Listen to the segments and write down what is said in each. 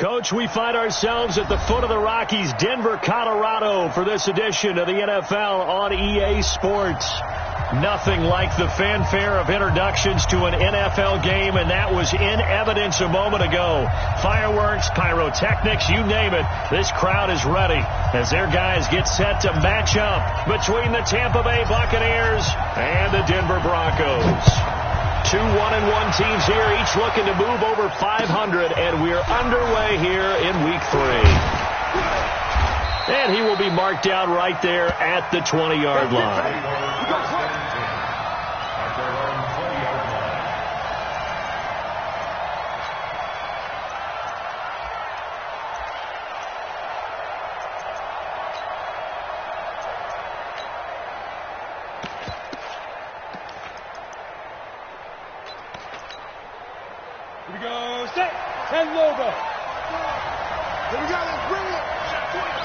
Coach, we find ourselves at the foot of the Rockies, Denver, Colorado, for this edition of the NFL on EA Sports. Nothing like the fanfare of introductions to an NFL game, and that was in evidence a moment ago. Fireworks, pyrotechnics, you name it. This crowd is ready as their guys get set to match up between the Tampa Bay Buccaneers and the Denver Broncos. Two 1-1 teams here, each looking to move over 500, and we're underway here in Week 3. And he will be marked down right there at the 20-yard line. Here we go, set, and Lobo. Here we go, let's bring it.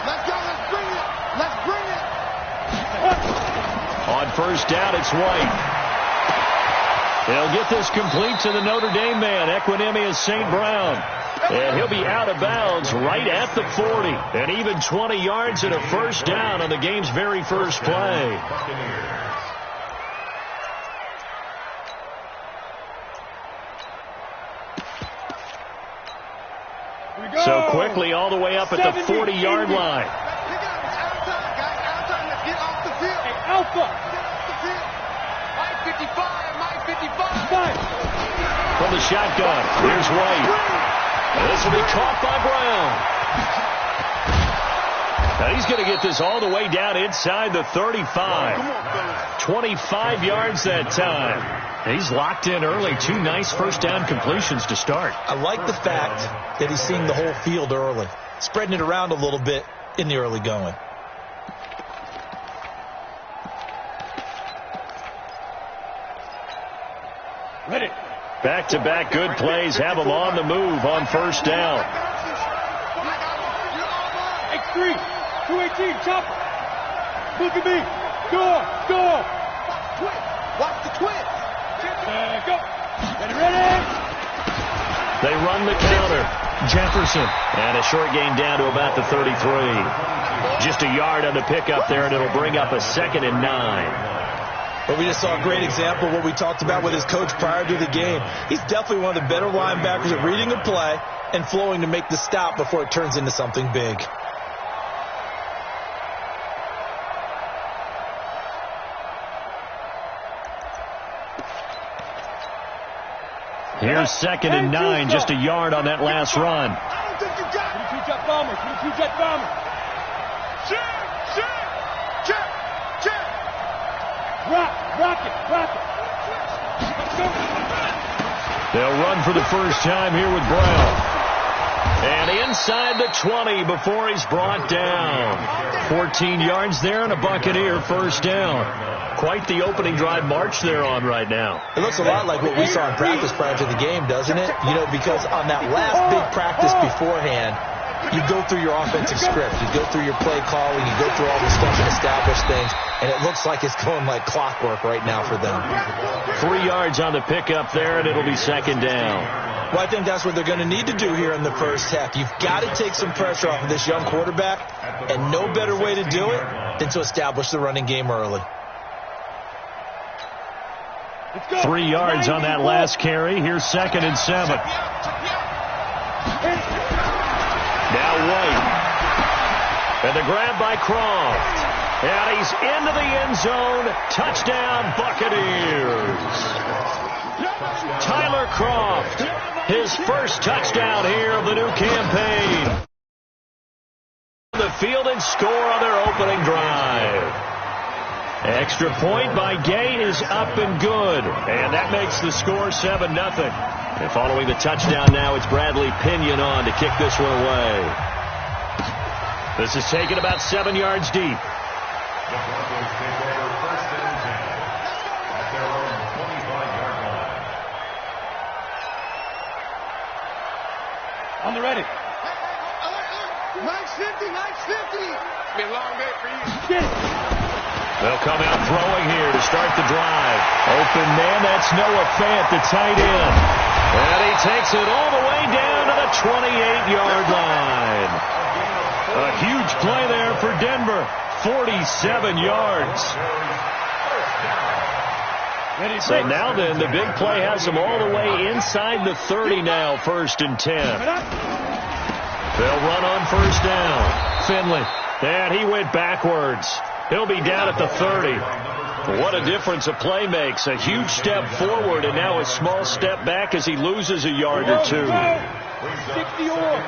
Let's go, let's bring it. Let's bring it. On first down, it's White. He'll get this complete to the Notre Dame man, Equinemius St. Brown. And he'll be out of bounds right at the 40. And even 20 yards and a first down on the game's very first play. So quickly all the way up at the 40-yard line. Get off the field. Hey, Alpha. Get off the field. Mike 55. Mike 55. From the shotgun, here's White. This will be caught by Brown. Now he's going to get this all the way down inside the 35. 25 yards that time. He's locked in early. Two nice first down completions to start. I like the fact that he's seeing the whole field early, spreading it around a little bit in the early going. Ready. Back-to-back good plays have him on the move on first down. X3, 218, chopper. Look at me. Go. Watch the twist. Go. Ready. They run the counter. Jefferson. And a short gain down to about the 33. Just a yard on the pickup there, and it'll bring up a 2nd and 9. But we just saw a great example of what we talked about with his coach prior to the game. He's definitely one of the better linebackers at reading a play and flowing to make the stop before it turns into something big. Here's 2nd and 9, just a yard on that last run. I don't think you got it. 22-jet bomber. 22-jet bomber. Check. Rock it. They'll run for the first time here with Brown. And inside the 20 before he's brought down. 14 yards there and a Buccaneer first down. Quite the opening drive march they're on right now. It looks a lot like what we saw in practice prior to the game, doesn't it? You know, because on that last big practice beforehand, you go through your offensive script. You go through your play calling. You go through all this stuff and establish things. And it looks like it's going like clockwork right now for them. 3 yards on the pickup there, and it'll be 2nd down. Well, I think that's what they're going to need to do here in the first half. You've got to take some pressure off of this young quarterback, and no better way to do it than to establish the running game early. 3 yards on that last carry. Here's 2nd and 7. Now White. And the grab by Croft. And he's into the end zone. Touchdown, Buccaneers. Tyler Croft, his first touchdown here of the new campaign. The field and score on their opening drive. Extra point by Gay is up and good. And that makes the score 7-0. And following the touchdown now, it's Bradley Pinion on to kick this one away. This is taken about 7 yards deep. The Broncos take over 1st and 10 at their own 25-yard line. On the ready. Nice 50. It's been a long day for you. Get it. They'll come out throwing here to start the drive. Open man, that's Noah Fant, the tight end. And he takes it all the way down to the 28-yard line. A huge play there for Denver. 47 yards. So now then, the big play has them all the way inside the 30 now, 1st and 10. They'll run on 1st down. Finley, and he went backwards. He'll be down at the 30. What a difference a play makes. A huge step forward and now a small step back as he loses a yard or two. 60 or.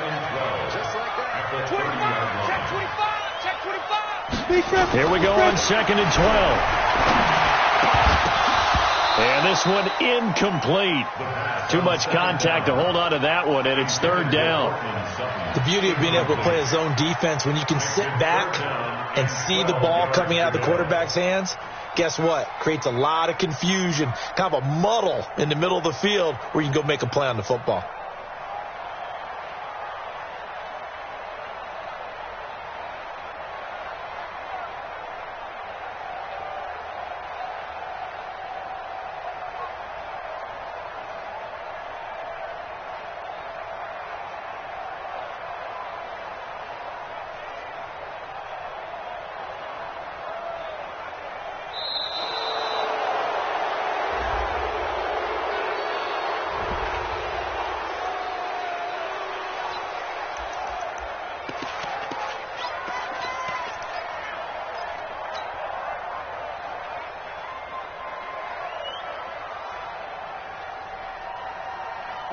Check 25. Here we go on 2nd and 12. And this one incomplete. Too much contact to hold on to that one, and it's 3rd down. The beauty of being able to play a zone defense, when you can sit back and see the ball coming out of the quarterback's hands, guess what? Creates a lot of confusion, kind of a muddle in the middle of the field where you can go make a play on the football.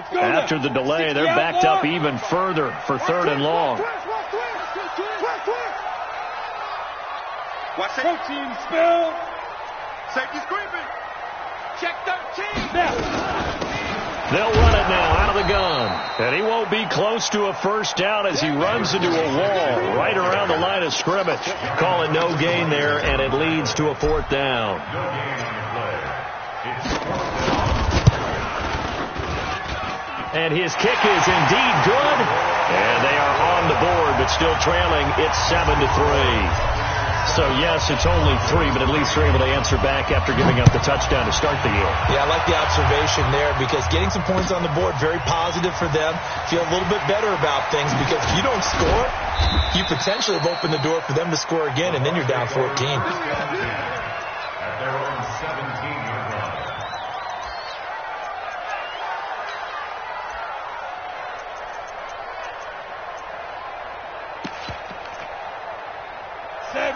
After the delay, they're backed up even further for 3rd and long. Watch 13 spill. Safety screaming. Check 13. They'll run it now out of the gun. And he won't be close to a 1st down as he runs into a wall right around the line of scrimmage. Calling no gain there, and it leads to a 4th down. And his kick is indeed good. And they are on the board, but still trailing. It's 7-3. So, yes, it's only 3, but at least they're able to answer back after giving up the touchdown to start the year. Yeah, I like the observation there because getting some points on the board, very positive for them. Feel a little bit better about things because if you don't score, you potentially have opened the door for them to score again, and then you're down 14. At their own 17-yard line.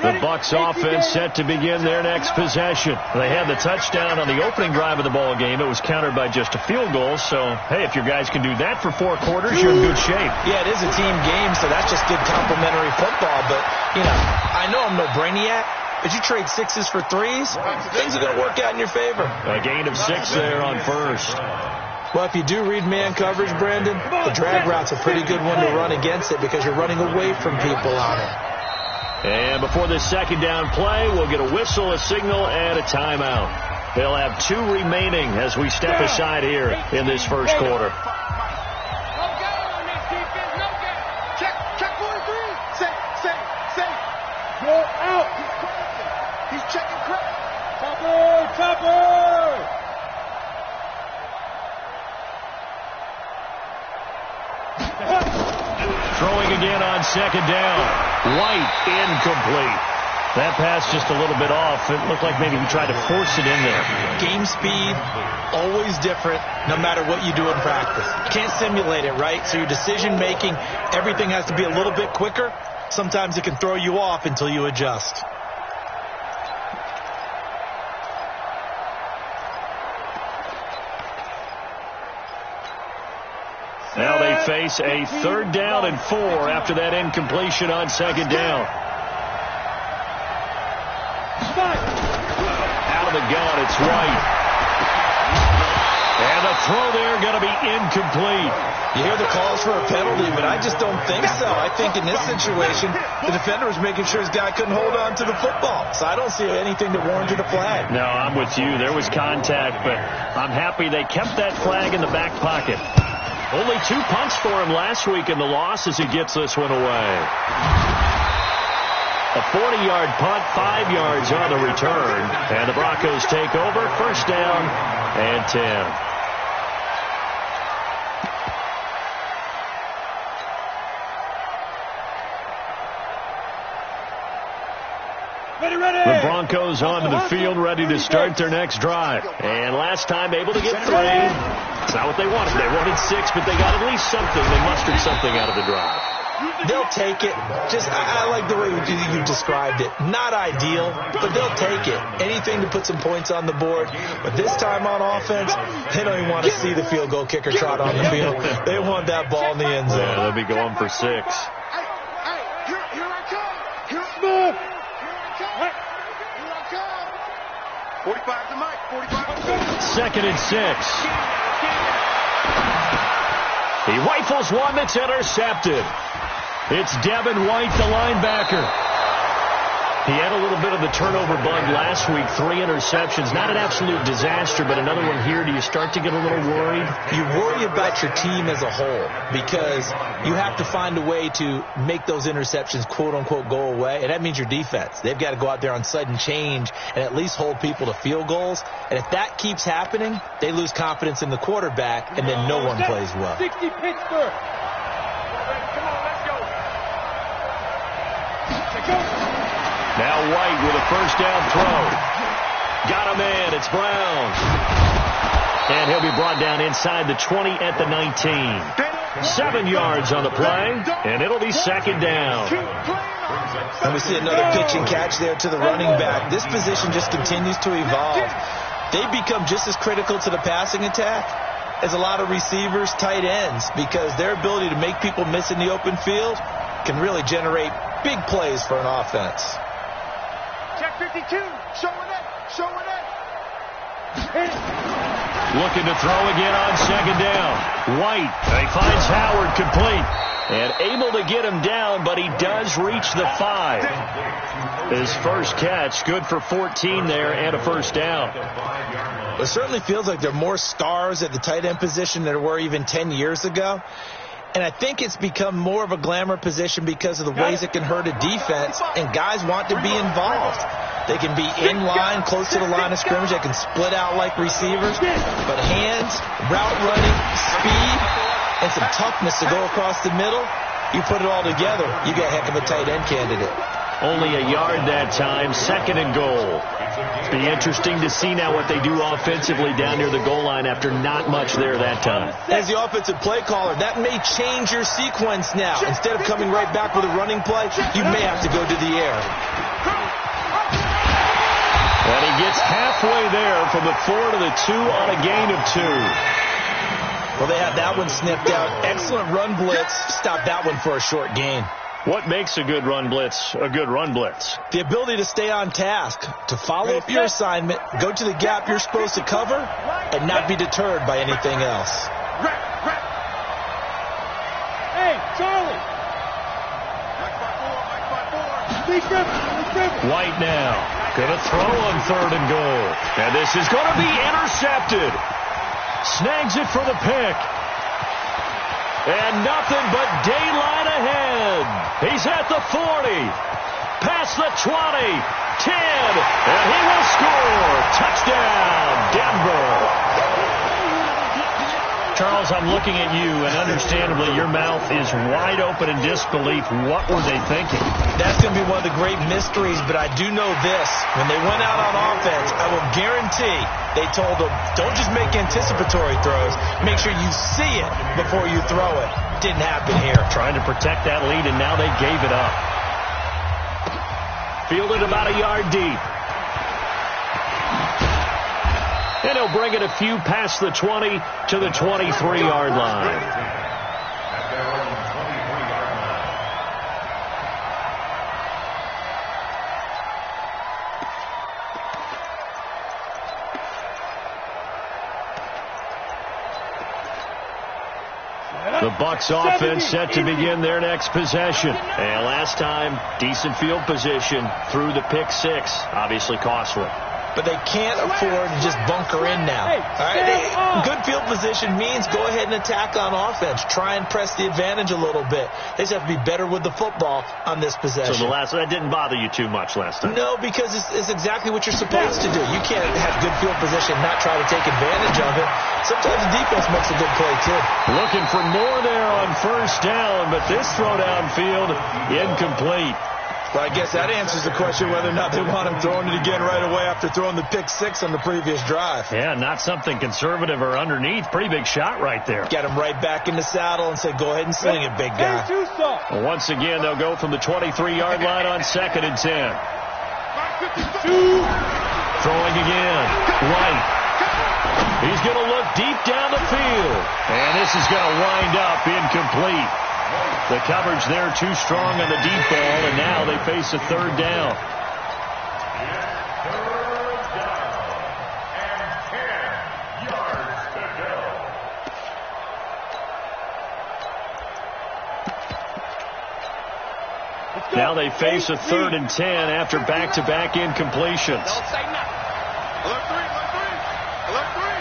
The Bucs offense set to begin their next possession. They had the touchdown on the opening drive of the ball game. It was countered by just a field goal. So, hey, if your guys can do that for 4 quarters, you're in good shape. Yeah, it is a team game, so that's just good complimentary football. But, you know, I know I'm no brainiac, but you trade 6s for 3s, things are going to work out in your favor. A gain of 6 there on 1st. Well, if you do read man coverage, Brandon, the drag route's a pretty good one to run against it because you're running away from people on it. And before this 2nd down play, we'll get a whistle, a signal, and a timeout. They'll have 2 remaining as we step aside here in this 1st quarter. No game on this defense. No game. Check 43. Safe. Go out. He's checking crap. Topper. Throwing again on 2nd down. White, incomplete. That pass just a little bit off. It looked like maybe he tried to force it in there. Game speed, always different, no matter what you do in practice. You can't simulate it, right? So your decision-making, everything has to be a little bit quicker. Sometimes it can throw you off until you adjust. Now they face a 3rd down and 4 after that incompletion on 2nd down. Out of the gun, it's White. And the throw there going to be incomplete. You hear the calls for a penalty, but I just don't think so. I think in this situation, the defender was making sure his guy couldn't hold on to the football. So I don't see anything that warranted a flag. No, I'm with you. There was contact, but I'm happy they kept that flag in the back pocket. Only 2 punts for him last week in the loss as he gets this one away. A 40-yard punt, 5 yards on the return. And the Broncos take over, 1st down and 10. The Broncos onto the field, ready to start their next drive. And last time able to get 3. It's not what they wanted. They wanted 6, but they got at least something. They mustered something out of the drive. They'll take it. I like the way you described it. Not ideal, but they'll take it. Anything to put some points on the board. But this time on offense, they don't even want to see the field goal kicker trot on the field. They want that ball in the end zone. Yeah, they'll be going for 6. Here I come. Here I come. 45 to Mike. 45 to 2nd and 6. He rifles one that's intercepted. It's Devin White, the linebacker. He had a little bit of the turnover bug last week, 3 interceptions. Not an absolute disaster, but another one here. Do you start to get a little worried? You worry about your team as a whole because you have to find a way to make those interceptions, quote-unquote, go away, and that means your defense. They've got to go out there on sudden change and at least hold people to field goals, and if that keeps happening, they lose confidence in the quarterback, and then no one plays well. 60 Pittsburgh. Now White with a first down throw. Got a man. It's Brown. And he'll be brought down inside the 20 at the 19. 7 yards on the play, and it'll be 2nd down. And we see another pitch and catch there to the running back. This position just continues to evolve. They become just as critical to the passing attack as a lot of receivers, tight ends, because their ability to make people miss in the open field can really generate big plays for an offense. Check 52. Showing it. Looking to throw again on 2nd down. White, he finds Howard complete. And able to get him down, but he does reach the 5. His first catch, good for 14 there and a first down. It certainly feels like there are more stars at the tight end position than there were even 10 years ago. And I think it's become more of a glamour position because of the ways it can hurt a defense, and guys want to be involved. They can be in line, close to the line of scrimmage. They can split out like receivers. But hands, route running, speed, and some toughness to go across the middle, you put it all together, you got a heck of a tight end candidate. Only a yard that time, 2nd and goal. It'll be interesting to see now what they do offensively down near the goal line after not much there that time. As the offensive play caller, that may change your sequence now. Instead of coming right back with a running play, you may have to go to the air. And he gets halfway there from the 4 to the 2 on a gain of 2. Well, they had that one snipped out. Excellent run blitz. Stop that one for a short gain. What makes a good run blitz a good run blitz? The ability to stay on task, to follow up your assignment, go to the gap you're supposed to cover, and not be deterred by anything else. Hey, Charlie. White now. Gonna throw on 3rd and goal. And this is gonna be intercepted. Snags it for the pick. And nothing but daylight ahead. He's at the 40. Past the 20. 10. And he will score. Touchdown, Denver. Charles, I'm looking at you, and understandably your mouth is wide open in disbelief. What were they thinking? That's going to be one of the great mysteries, but I do know this. When they went out on offense, I will guarantee they told them, don't just make anticipatory throws. Make sure you see it before you throw it. Didn't happen here. Trying to protect that lead, and now they gave it up. Fielded about a yard deep. And he'll bring it a few past the 20 to the 23-yard line. The Bucs offense set to begin their next possession. And last time, decent field position through the pick 6. Obviously costly. But they can't afford to just bunker in now. All right? Good field position means go ahead and attack on offense. Try and press the advantage a little bit. They just have to be better with the football on this possession. So that didn't bother you too much last time? No, because it's exactly what you're supposed to do. You can't have good field position and not try to take advantage of it. Sometimes the defense makes a good play, too. Looking for more there on first down, but this throw downfield incomplete. Well, I guess that answers the question whether or not they want him throwing it again right away after throwing the pick six on the previous drive. Yeah, not something conservative or underneath. Pretty big shot right there. Get him right back in the saddle and say, go ahead and sling it, big guy. Well, once again, they'll go from the 23-yard line on 2nd and 10. Throwing again. White. He's going to look deep down the field. And this is going to wind up incomplete. The coverage there too strong on the deep ball, and now they face a 3rd down. Now they face a 3rd and 10 after back-to-back incompletions. Don't say nothing. Alert 3, alert 3, alert 3.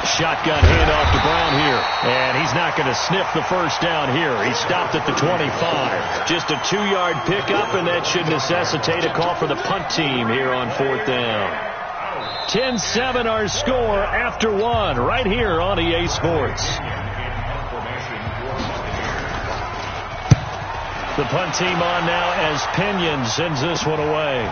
Shotgun handoff to Brown here. And he's not going to sniff the first down here. He stopped at the 25. Just a 2-yard pickup, and that should necessitate a call for the punt team here on 4th down. 10-7 our score after 1 right here on EA Sports. The punt team on now as Pinion sends this one away.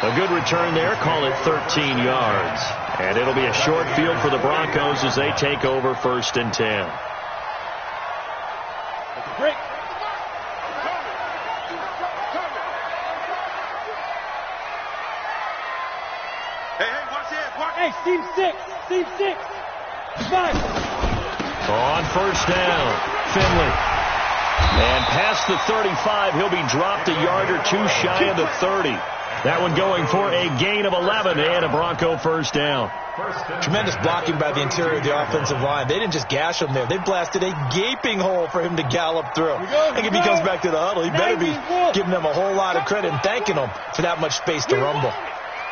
A good return there, call it 13 yards. And it'll be a short field for the Broncos as they take over 1st and 10. Break. Hey, watch this. Watch. Hey, Steve 6. Steve 6. 5. On 1st down, Finley. And past the 35, he'll be dropped a yard or 2 shy of the 30. That one going for a gain of 11 and a Bronco 1st down. Tremendous blocking by the interior of the offensive line. They didn't just gash him there. They blasted a gaping hole for him to gallop through. I think if he comes back to the huddle, he better be giving them a whole lot of credit and thanking them for that much space to rumble.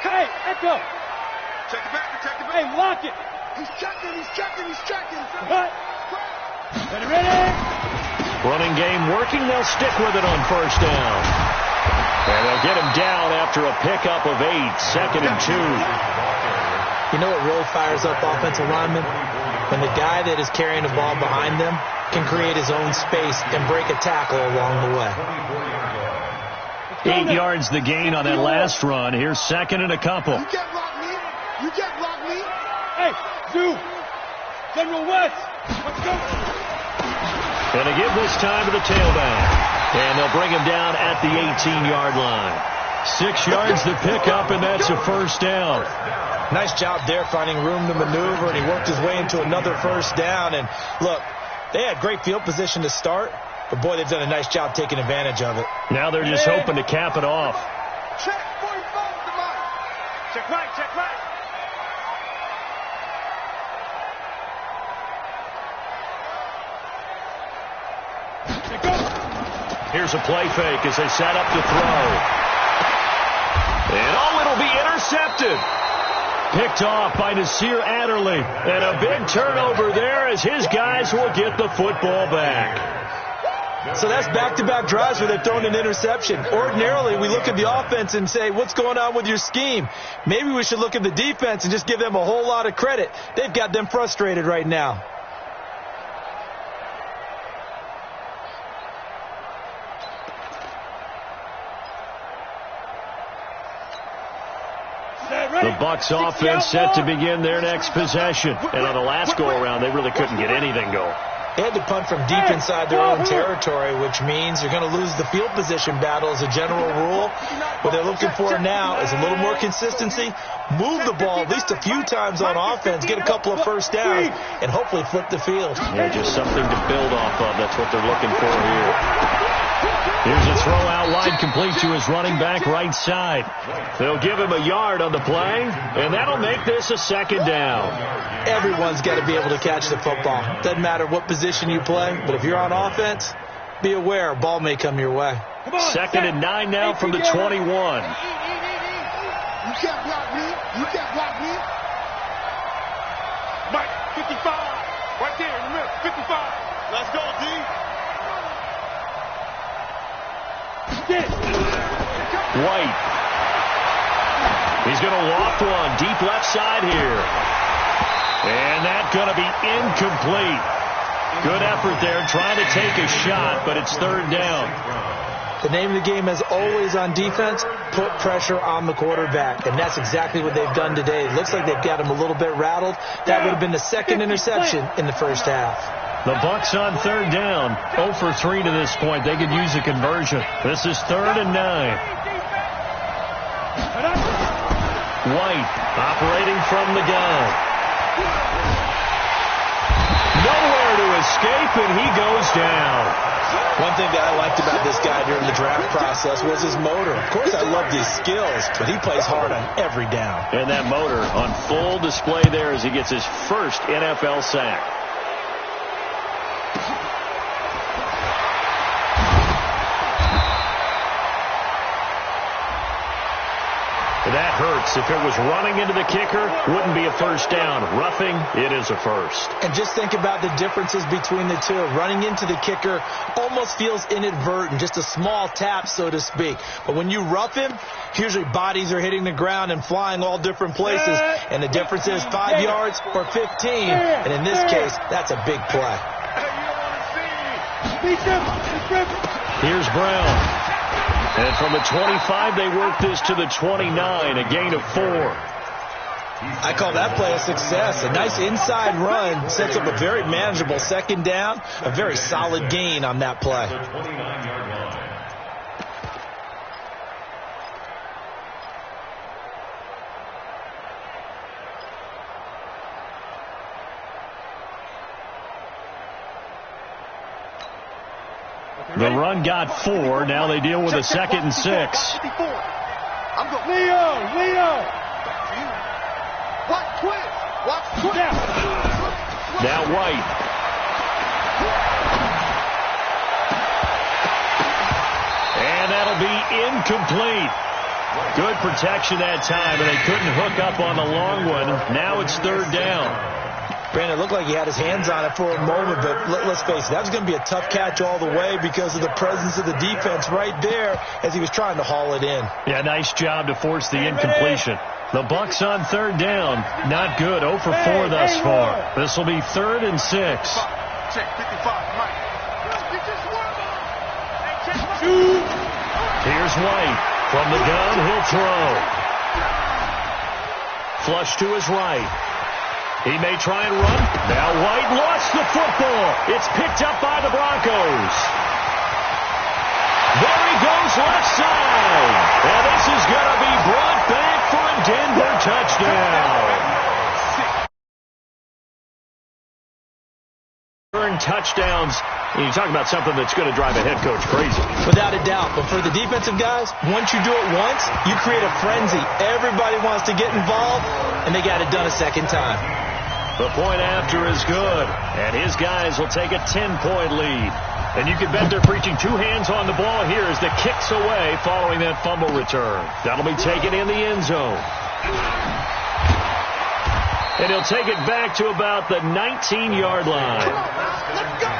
Hey, Echo. Check the back, check the back. Hey, lock it. He's checking, he's checking, he's checking. What? Ready? Running game working. They'll stick with it on 1st down. And they'll get him down after a pickup of 8, 2nd and 2. You know what really fires up offensive linemen? When the guy that is carrying the ball behind them can create his own space and break a tackle along the way. 8 yards the gain on that last run. Here's 2nd and a couple. You can't block me. You can't block me. Hey, Zoo. General West. Let's go. And they give this time to the tailback. And they'll bring him down at the 18-yard line. 6 yards the pickup, and that's a 1st down. Nice job there finding room to maneuver, and he worked his way into another 1st down. And look, they had great field position to start, but boy, they've done a nice job taking advantage of it. Now they're just hoping to cap it off. Check 45, come on. Check right, check right. Here's a play fake as they set up to throw. And it'll be intercepted. Picked off by Nasir Adderley. And a big turnover there as his guys will get the football back. So that's back-to-back drives where they've thrown an interception. Ordinarily, we look at the offense and say, what's going on with your scheme? Maybe we should look at the defense and just give them a whole lot of credit. They've got them frustrated right now. The Bucs offense set to begin their next possession. And on the last go-around, they really couldn't get anything going. They had to punt from deep inside their own territory, which means you're going to lose the field position battle as a general rule. What they're looking for now is a little more consistency, move the ball at least a few times on offense, get a couple of 1st downs, and hopefully flip the field. Yeah, just something to build off of. That's what they're looking for here. Here's a throw out wide, complete to his running back right side. They'll give him a yard on the play, and that'll make this a 2nd down. Everyone's got to be able to catch the football. Doesn't matter what position you play, but if you're on offense, be aware a ball may come your way. 2nd and 9 now from the 21. You can't block me. You can't block me. Mike, 55. Right there in the middle. 55. Let's go, D. White. He's going to loft one deep left side here. And that's going to be incomplete. Good effort there, trying to take a shot, but it's third down. The name of the game is always on defense, put pressure on the quarterback, and that's exactly what they've done today. It looks like they've got him a little bit rattled. That would have been the second interception in the first half. The Bucs on third down, 0 for 3 to this point. They could use a conversion. This is 3rd and 9. White operating from the gun. Nowhere to escape, and he goes down. One thing that I liked about this guy during the draft process was his motor. Of course, I love these skills, but he plays hard on every down. And that motor on full display there as he gets his first NFL sack. That hurts. If it was running into the kicker, wouldn't be a first down. Roughing, it is a first. And just think about the differences between the two. Running into the kicker almost feels inadvertent, just a small tap, so to speak. But when you rough him, usually bodies are hitting the ground and flying all different places. And the difference is 5 yards or 15. And in this case, that's a big play. Here's Brown. And from the 25, they work this to the 29, a gain of 4. I call that play a success. A nice inside run sets up a very manageable second down, a very solid gain on that play. The run got 4. Now they deal with a 2nd and 6. I'm going. Leo. Watch twist. Now White. And that'll be incomplete. Good protection that time, and they couldn't hook up on the long one. Now it's 3rd down. Brandon, it looked like he had his hands on it for a moment, but let's face it, that was going to be a tough catch all the way because of the presence of the defense right there as he was trying to haul it in. Yeah, nice job to force the incompletion. The Bucs on 3rd down. Not good. 0 for 4 thus far. This will be 3rd and 6. Check 55, Mike. Here's White. From the gun, he'll throw. Flush to his right. He may try and run. Now White lost the football. It's picked up by the Broncos. There he goes left side. And this is going to be brought back for a Denver touchdown. Touchdowns. You talk about something that's going to drive a head coach crazy. Without a doubt. But for the defensive guys, once you do it once, you create a frenzy. Everybody wants to get involved, and they got it done a second time. The point after is good, and his guys will take a 10-point lead. And you can bet they're preaching 2 hands on the ball here as the kick's away following that fumble return. That'll be taken in the end zone. And he'll take it back to about the 19-yard line. Let's go.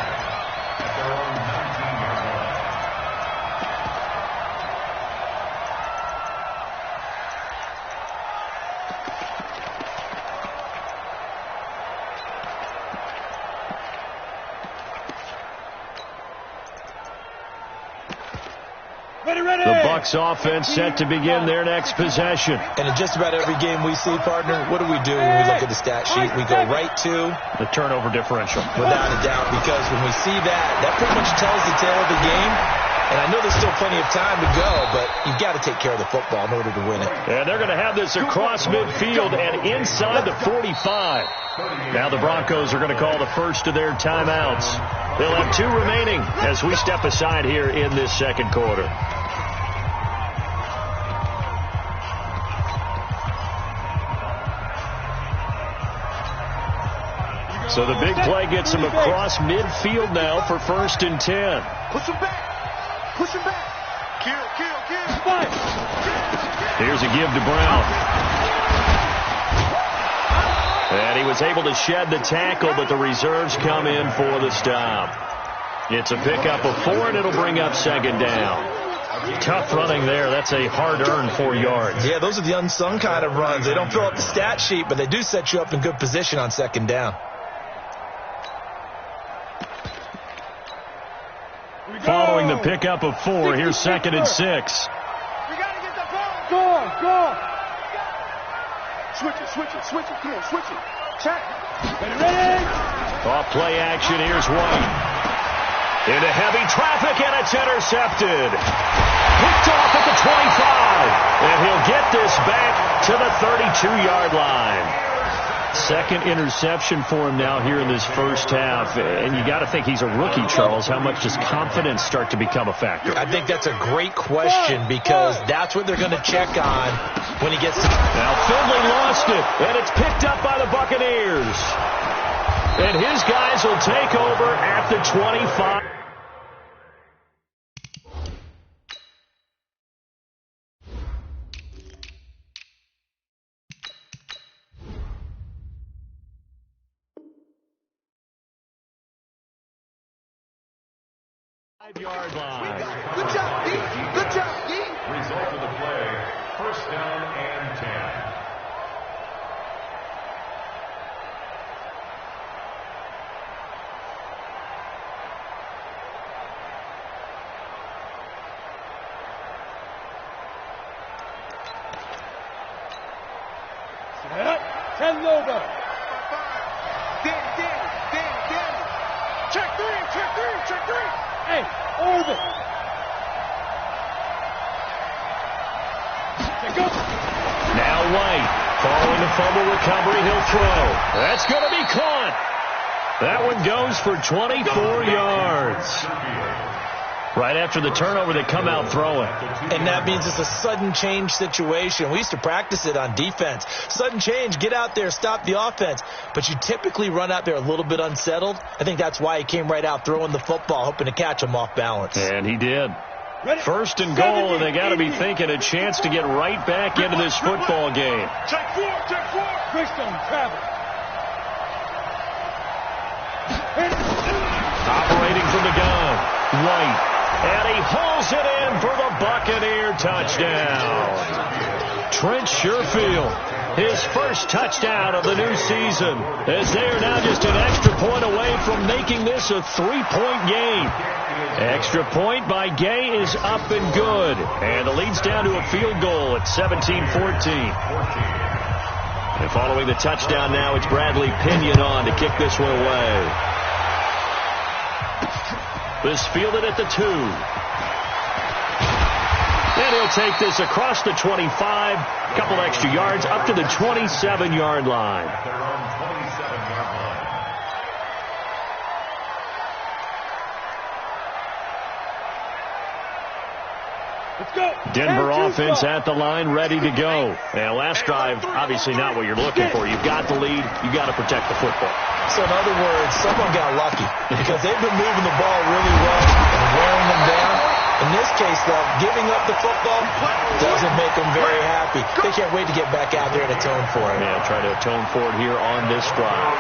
The Bucs offense set to begin their next possession. And in just about every game we see, partner, what do we do when we look at the stat sheet? We go right to the turnover differential. Without a doubt, because when we see that pretty much tells the tale of the game. And I know there's still plenty of time to go, but you've got to take care of the football in order to win it. And they're going to have this across midfield and inside the 45. Now the Broncos are going to call the first of their timeouts. They'll have 2 remaining as we step aside here in this second quarter. So the big play gets him across midfield now for 1st and 10. Push him back. Push him back. Kill. Here's a give to Brown. And he was able to shed the tackle, but the reserves come in for the stop. It's a pickup of 4, and it'll bring up 2nd down. Tough running there. That's a hard-earned 4 yards. Yeah, those are the unsung kind of runs. They don't fill up the stat sheet, but they do set you up in good position on 2nd down. getting the pickup of 4. Here's 2nd and 6. We got to get the ball. Go. Switch it. Come on, switch it. Check. Ready. Off play action. Here's White. Into heavy traffic, and it's intercepted. Picked off at the 25. And he'll get this back to the 32-yard line. Second interception for him now here in this first half. And you got to think he's a rookie, Charles. How much does confidence start to become a factor? I think that's a great question because that's what they're going to check on when he gets to... Now Finley lost it, and it's picked up by the Buccaneers. And his guys will take over at the 25. Yard line. Good job, D. Result of the play, first down and 10. Send over. Danny. Check three. Hey, over. Now White, following the fumble recovery, he'll throw. That's going to be caught. That one goes for 24 yards. Right after the turnover, they come out throwing. And that means it's a sudden change situation. We used to practice it on defense. Sudden change, get out there, stop the offense. But you typically run out there a little bit unsettled. I think that's why he came right out throwing the football, hoping to catch him off balance. And he did. First and goal, and they got to be thinking a chance to get right back into this football game. Check four. Christian travel. Operating from the gun, White. And he hauls it in for the Buccaneer touchdown. Trent Sherfield, his first touchdown of the new season, as they are now just an extra point away from making this a 3-point game. Extra point by Gay is up and good. And the lead's down to a field goal at 17-14. And following the touchdown now, it's Bradley Pinion on to kick this one away. This fielded at the 2. And he'll take this across the 25. Couple extra yards up to the 27-yard line. At their own 27-yard line. Let's go. Denver offense at the line, ready to go. And last drive, obviously not what you're looking for. You've got the lead. You've got to protect the football. So in other words, someone got lucky because they've been moving the ball really well and wearing them down. In this case, though, giving up the football doesn't make them very happy. They can't wait to get back out there and atone for it. Yeah, try to atone for it here on this drive.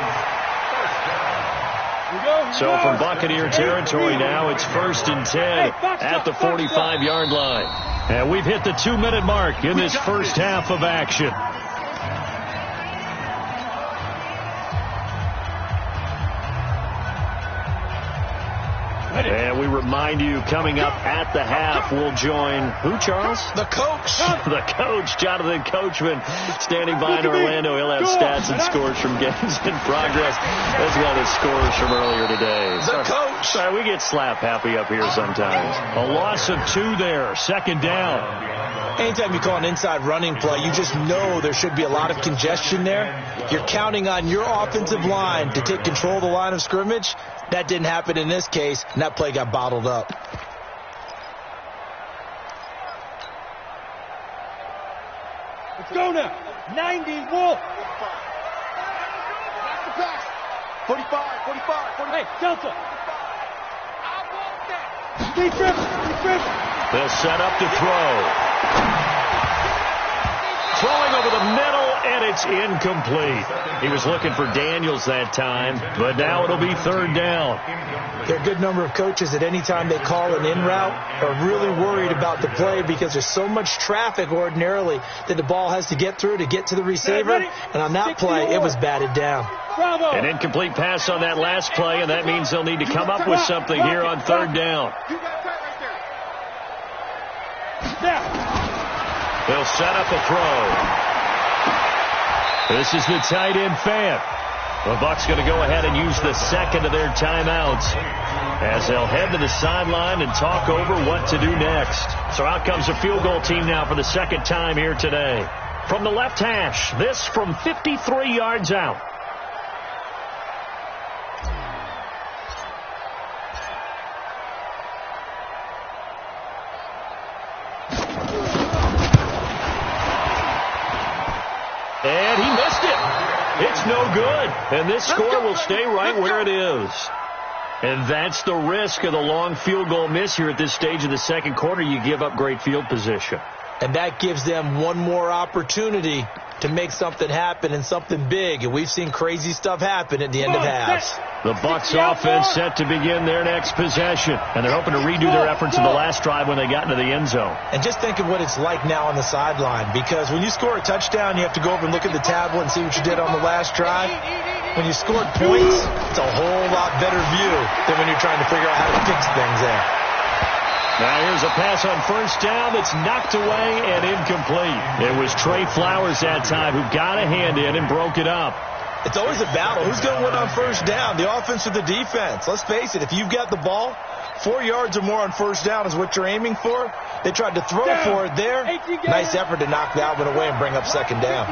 So from Buccaneer territory now, it's 1st and 10 at the 45-yard line. And we've hit the 2-minute mark in this first half of action. And we remind you, coming up at the half, we'll join who, Charles? The coach. The coach, Jonathan Coachman, standing by in Orlando. He'll have stats and scores from games in progress, as well as scores from earlier today. The coach. Sorry, we get slap happy up here sometimes. A loss of 2 there, 2nd down. Anytime you call an inside running play, you just know there should be a lot of congestion there. You're counting on your offensive line to take control of the line of scrimmage. That didn't happen in this case, and that play got bottled up. Let's go now. 90, Wolf. That's the pass. 45. Hey, Delta. I want that. Be driven. They'll set up to throw. Throwing over the middle, and it's incomplete. He was looking for Daniels that time, but now it'll be 3rd down. There are a good number of coaches at any time they call an in route are really worried about the play because there's so much traffic ordinarily that the ball has to get through to get to the receiver. And on that play, it was batted down. Bravo. An incomplete pass on that last play, and that means they'll need to come up with something here on 3rd down. You got that right They'll set up a throw. This is the tight end, Fant. The Bucs going to go ahead and use the second of their timeouts as they'll head to the sideline and talk over what to do next. So out comes a field goal team now for the second time here today. From the left hash, this from 53 yards out. And he missed it. It's no good. And this score will stay right where it is. And that's the risk of the long field goal miss here at this stage of the second quarter. You give up great field position. And that gives them one more opportunity to make something happen and something big. And we've seen crazy stuff happen at the end of halves. The Bucs offense set to begin their next possession. And they're hoping to redo their efforts in the last drive when they got into the end zone. And just think of what it's like now on the sideline. Because when you score a touchdown, you have to go over and look at the tablet and see what you did on the last drive. When you scored points, it's a whole lot better view than when you're trying to figure out how to fix things there. Now here's a pass on first down that's knocked away and incomplete. It was Trey Flowers that time who got a hand in and broke it up. It's always a battle. Who's going to win on first down, the offense or the defense? Let's face it, if you've got the ball, 4 yards or more on first down is what you're aiming for. They tried to throw for it there. Nice effort to knock that one away and bring up second down.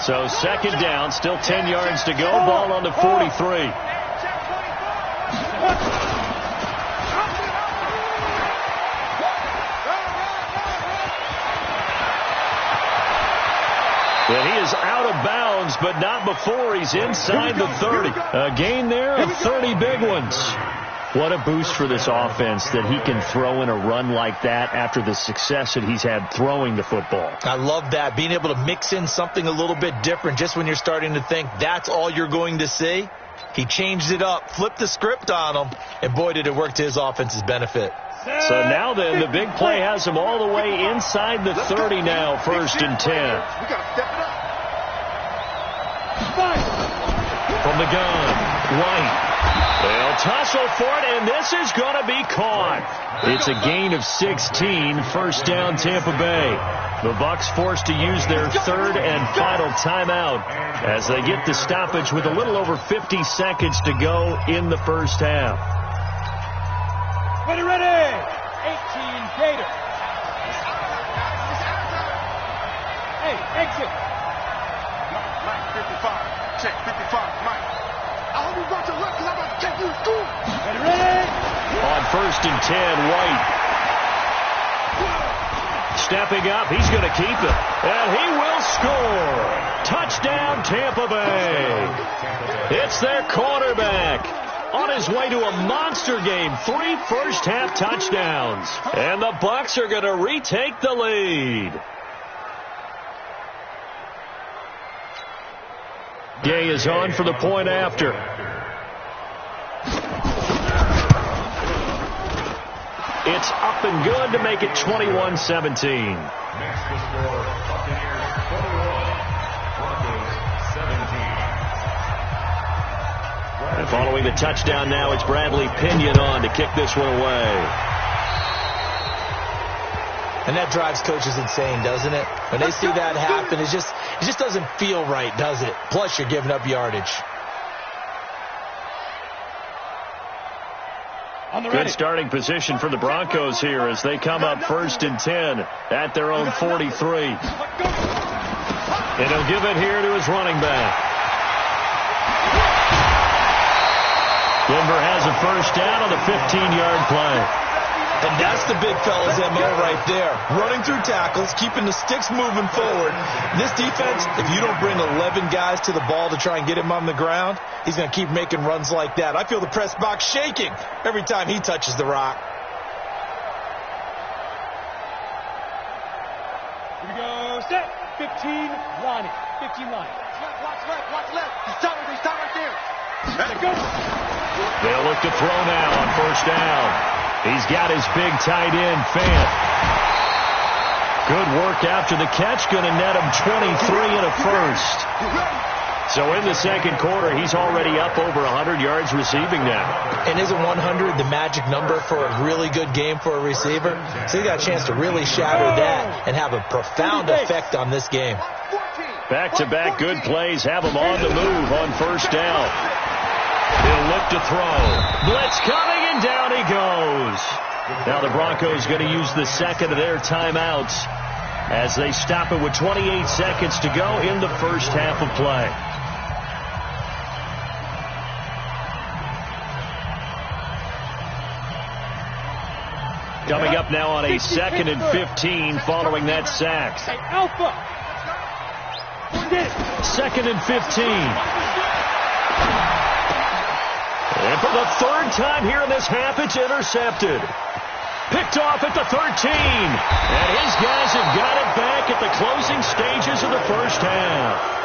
So second down, still 10 yards to go. Ball on the 43. And he is out of bounds, but not before he's inside the 30. A gain there of 30 big ones. What a boost for this offense that he can throw in a run like that after the success that he's had throwing the football. I love that, being able to mix in something a little bit different just when you're starting to think that's all you're going to see. He changed it up, flipped the script on him, and boy, did it work to his offense's benefit. So now then, the big play has him all the way inside the 30 now, 1st and 10. We got to step it up. From the gun, White. They'll tussle for it, and this is going to be caught. It's a gain of 16, first down Tampa Bay. The Bucs forced to use their third and final timeout as they get the stoppage with a little over 50 seconds to go in the first half. Ready, ready. 18 Gator. Hey, exit. Mike, 55. Check, 55. Mike. I hope you brought your luck because I'm about to take you to school. Ready, ready. On 1st and 10, White. Stepping up, he's going to keep it. And he will score. Touchdown, Tampa Bay. It's their quarterback. On his way to a monster game, 3 first-half touchdowns. And the Bucs are going to retake the lead. Gay is on for the point after. It's up and good to make it 21-17. Next to score, Buccaneers 21, Broncos 17. And following the touchdown now, it's Bradley Pinion on to kick this one away. And that drives coaches insane, doesn't it? When they see that happen, it just doesn't feel right, does it? Plus, you're giving up yardage. Good starting position for the Broncos here as they come up 1st and 10 at their own 43. And he'll give it here to his running back. Denver has a first down on the 15-yard play. And that's the big fella's MO right there. Running through tackles, keeping the sticks moving forward. This defense, if you don't bring 11 guys to the ball to try and get him on the ground, he's going to keep making runs like that. I feel the press box shaking every time he touches the rock. Here we go. Set. 15 Lonnie. 15 Lonnie. Watch left, watch left. He's tight right there. Let it go. They'll look to throw now on first down. He's got his big tight end, Fant. Good work after the catch. Going to net him 23 and a first. So in the second quarter, he's already up over 100 yards receiving now. And isn't 100 the magic number for a really good game for a receiver? So he got a chance to really shatter that and have a profound effect on this game. Back-to-back good plays have him on the move on first down. He'll look to throw. Blitz coming, and down he goes. Now the Broncos going to use the second of their timeouts as they stop it with 28 seconds to go in the first half of play. Coming up now on a 2nd and 15 following that sack. Alpha. 2nd and 15. And for the third time here in this half, it's intercepted. Picked off at the 13. And his guys have got it back at the closing stages of the first half.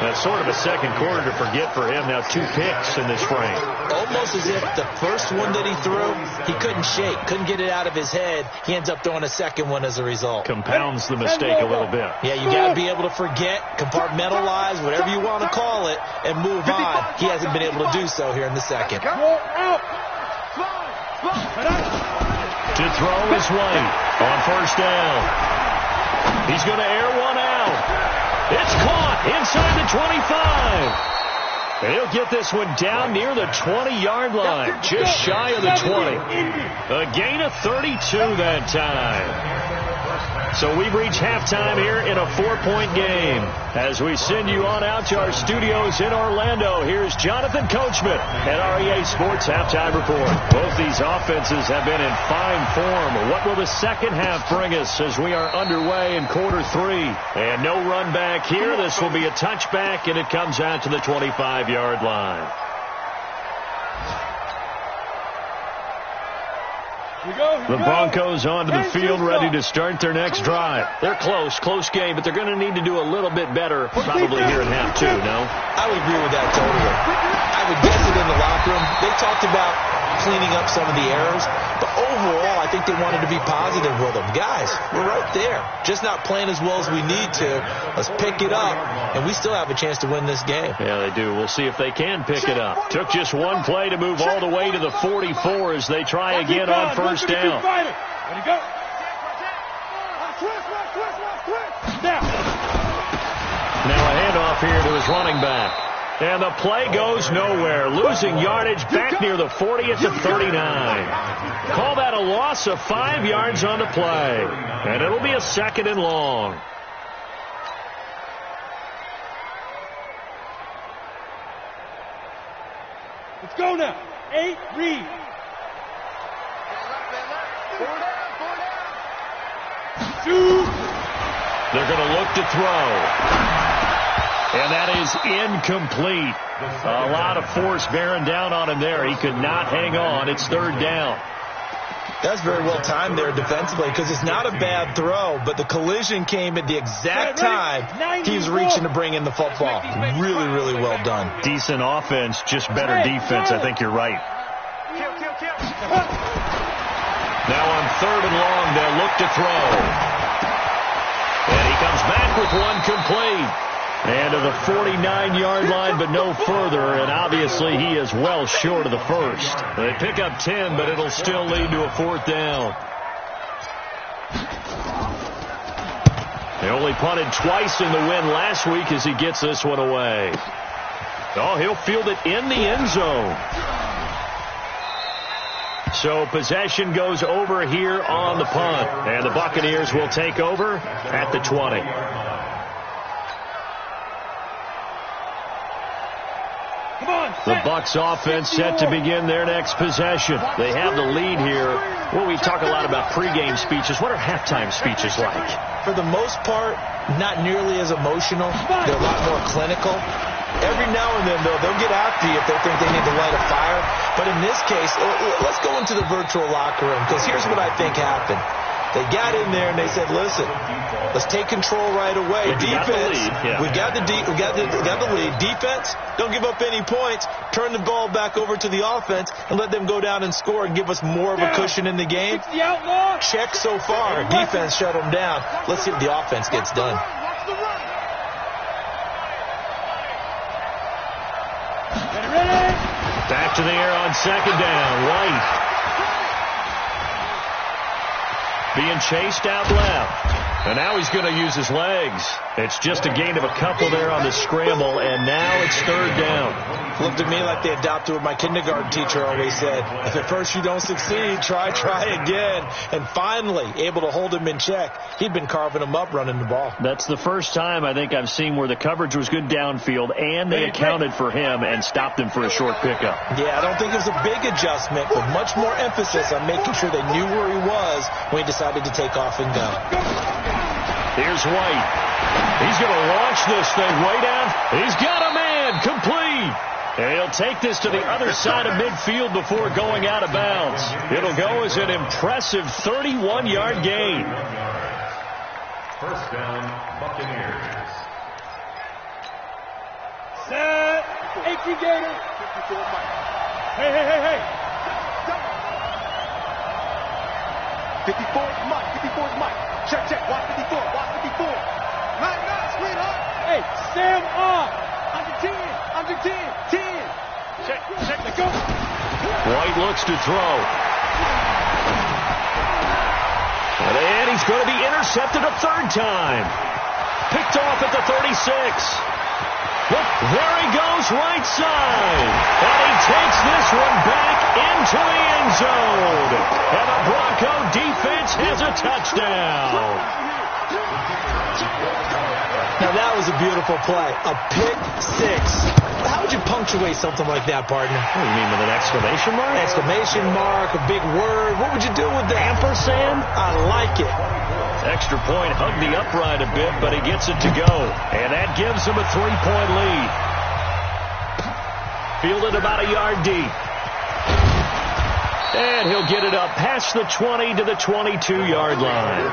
That's sort of a second quarter to forget for him. Now 2 picks in this frame. Almost as if the first one that he threw, he couldn't shake, couldn't get it out of his head. He ends up throwing a second one as a result. Compounds the mistake a little bit. Yeah, you got to be able to forget, compartmentalize, whatever you want to call it, and move on. He hasn't been able to do so here in the second. To throw is White on first down. He's going to air one out. It's caught inside the 25. And he'll get this one down near the 20-yard line, just shy of the 20. A gain of 32 that time. So we've reached halftime here in a 4-point game. As we send you on out to our studios in Orlando, here's Jonathan Coachman at REA Sports Halftime Report. Both these offenses have been in fine form. What will the second half bring us as we are underway in quarter 3? And no run back here. This will be a touchback, and it comes out to the 25-yard line. The Broncos onto the field, ready to start their next drive. They're close game, but they're going to need to do a little bit better probably here in half 2, no? I would agree with that totally. I would guess it in the locker room. They talked about cleaning up some of the errors, but overall, I think they wanted to be positive with them. Guys, we're right there. Just not playing as well as we need to. Let's pick it up, and we still have a chance to win this game. Yeah, they do. We'll see if they can pick it up. Took just one play to move all the way to the 44 as they try again on first down. Ready, go. Now a handoff here to his running back. And the play goes nowhere. Losing yardage back near the 40 at the 39. Call that a loss of 5 yards on the play. And it'll be a 2nd and long. Let's go now. 8, read. They're going to look to throw. And that is incomplete. A lot of force bearing down on him there. He could not hang on. It's 3rd down. That's very well timed there defensively because it's not a bad throw, but the collision came at the exact time he was reaching to bring in the football. Really, really well done. Decent offense, just better defense. I think you're right. Now on 3rd and long, they'll look to throw. And he comes back with one complete. And to the 49-yard line, but no further. And obviously he is well short of the first. They pick up 10, but it'll still lead to a 4th down. They only punted twice in the win last week as he gets this one away. Oh, he'll field it in the end zone. So possession goes over here on the punt. And the Buccaneers will take over at the 20. The Bucs offense set to begin their next possession. They have the lead here. Well, we talk a lot about pregame speeches. What are halftime speeches like? For the most part, not nearly as emotional. They're a lot more clinical. Every now and then, though, they'll get after you if they think they need to light a fire. But in this case, let's go into the virtual locker room because here's what I think happened. They got in there and they said, listen, let's take control right away. Defense, we got the lead. Defense, don't give up any points. Turn the ball back over to the offense and let them go down and score and give us more of a cushion in the game. Check so far. Defense shut them down. Let's see if the offense gets done. Back to the air on second down. White being chased out left. And now he's going to use his legs. It's just a gain of a couple there on the scramble, and now it's third down. Looked at me like they adopted what my kindergarten teacher always said. If at first you don't succeed, try again. And finally, able to hold him in check. He'd been carving him up running the ball. That's the first time I think I've seen where the coverage was good downfield, and they accounted for him and stopped him for a short pickup. Yeah, I don't think it was a big adjustment, but much more emphasis on making sure they knew where he was when he decided to take off and go. Here's White. He's going to launch this thing way down. He's got a man complete. And he'll take this to the other side of midfield before going out of bounds. It'll go as an impressive 31-yard gain. First down, Buccaneers. Set. 18 Gator. Hey. 54 is Mike. 54 is Mike. Check. Watch 54. Watch 54. Line up, sweetheart. Hey, Sam off. Under 10. 10. Check. Let's go. White looks to throw. And he's going to be intercepted a third time. Picked off at the 36. Look, there he goes right side. And he takes this one back into the end zone. And the Bronco defense has a touchdown. Now that was a beautiful play. A pick six. How would you punctuate something like that, partner? What do you mean, with an exclamation mark? Exclamation mark, a big word. What would you do with that? Ampersand? I like it. Extra point, hugged the upright a bit, but he gets it to go. And that gives him a 3-point lead. Fielded about a yard deep. And he'll get it up past the 20 to the 22-yard line.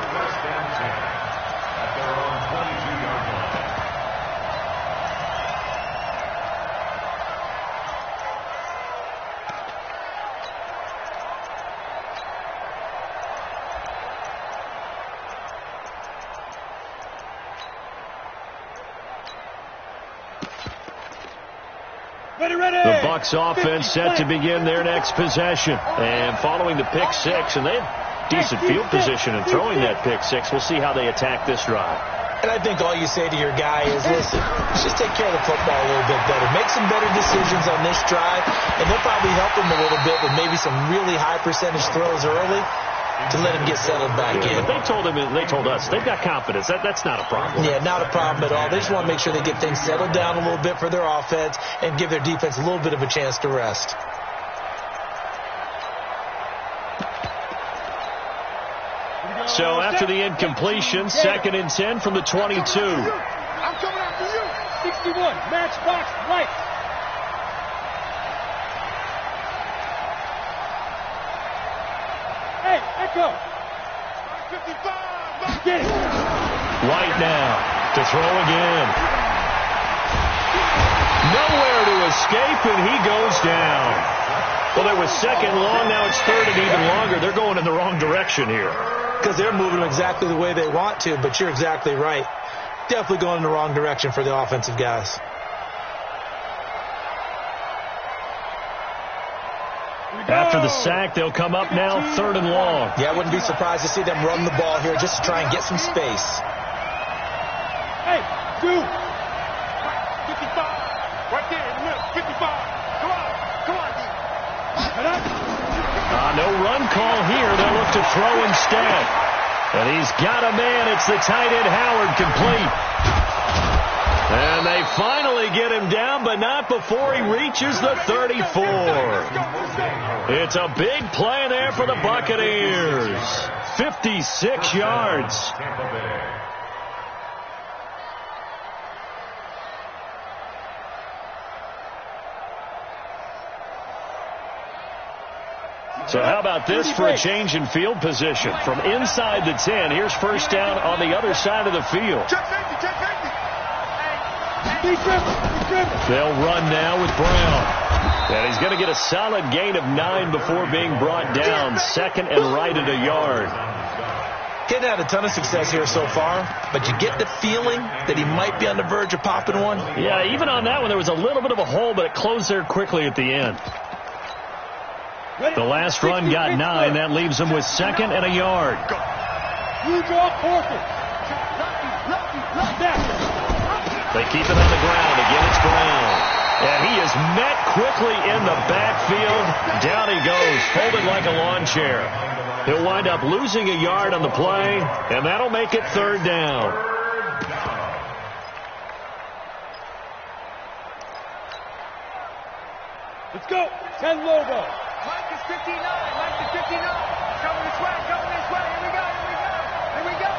The Bucs offense set to begin their next possession. And following the pick six, and they have decent field position in throwing that pick six. We'll see how they attack this drive. And I think all you say to your guy is, listen, let's just take care of the football a little bit better. Make some better decisions on this drive, and they'll probably help him a little bit with maybe some really high percentage throws early to let him get settled back in. But they told us, they've got confidence. That's not a problem. Yeah, not a problem at all. They just want to make sure they get things settled down a little bit for their offense and give their defense a little bit of a chance to rest. So after the incompletion, 2nd and 10 from the 22. I'm coming after you. 61, matchbox right. Hey, Echo. 55. Get it. White now to throw again. Nowhere to escape, and he goes down. Well, there was second long. Now it's third and even longer. They're going in the wrong direction here. Because they're moving exactly the way they want to, but you're exactly right. Definitely going in the wrong direction for the offensive guys. After the sack, they'll come up now 3rd and long. Yeah, I wouldn't be surprised to see them run the ball here just to try and get some space. Hey, dude. 55. Right there in the middle. 55. Come on, D. No run call here. They'll look to throw instead. And he's got a man. It's the tight end, Howard, complete. And they finally get him down, but not before he reaches the 34. It's a big play there for the Buccaneers. 56 yards. So how about this for a change in field position? From inside the 10, here's first down on the other side of the field. They'll run now with Brown. And he's going to get a solid gain of 9 before being brought down. 2nd and right at a yard. Hadn't had a ton of success here so far, but you get the feeling that he might be on the verge of popping one. Yeah, even on that one, there was a little bit of a hole, but it closed there quickly at the end. The last run got 9. That leaves him with 2nd and a yard. You draw forfeit. They keep it on the ground. Again, it's Brown. And he is met quickly in the backfield. Down he goes, folded like a lawn chair. He'll wind up losing a yard on the play, and that'll make it 3rd down. Let's go. 10 Lobo. Mike is 59. Mike is 59. Coming this way. Coming this way. Here we go. Here we go. Here we go.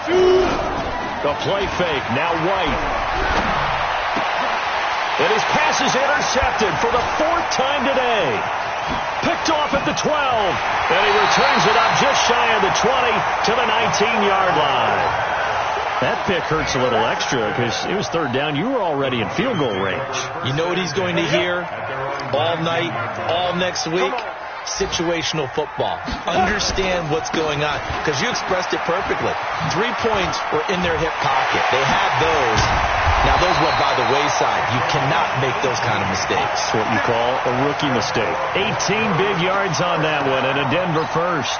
Shoot. The play fake. Now White. And his pass is intercepted for the 4th time today. Picked off at the 12. And he returns it up just shy of the 20 to the 19-yard line. That pick hurts a little extra because it was 3rd down. You were already in field goal range. You know what he's going to hear all night, all next week? Situational football. Understand what's going on. Because you expressed it perfectly. 3 points were in their hip pocket. They had those. Now, those went by the wayside. You cannot make those kind of mistakes. That's what you call a rookie mistake. 18 big yards on that one, and a Denver first.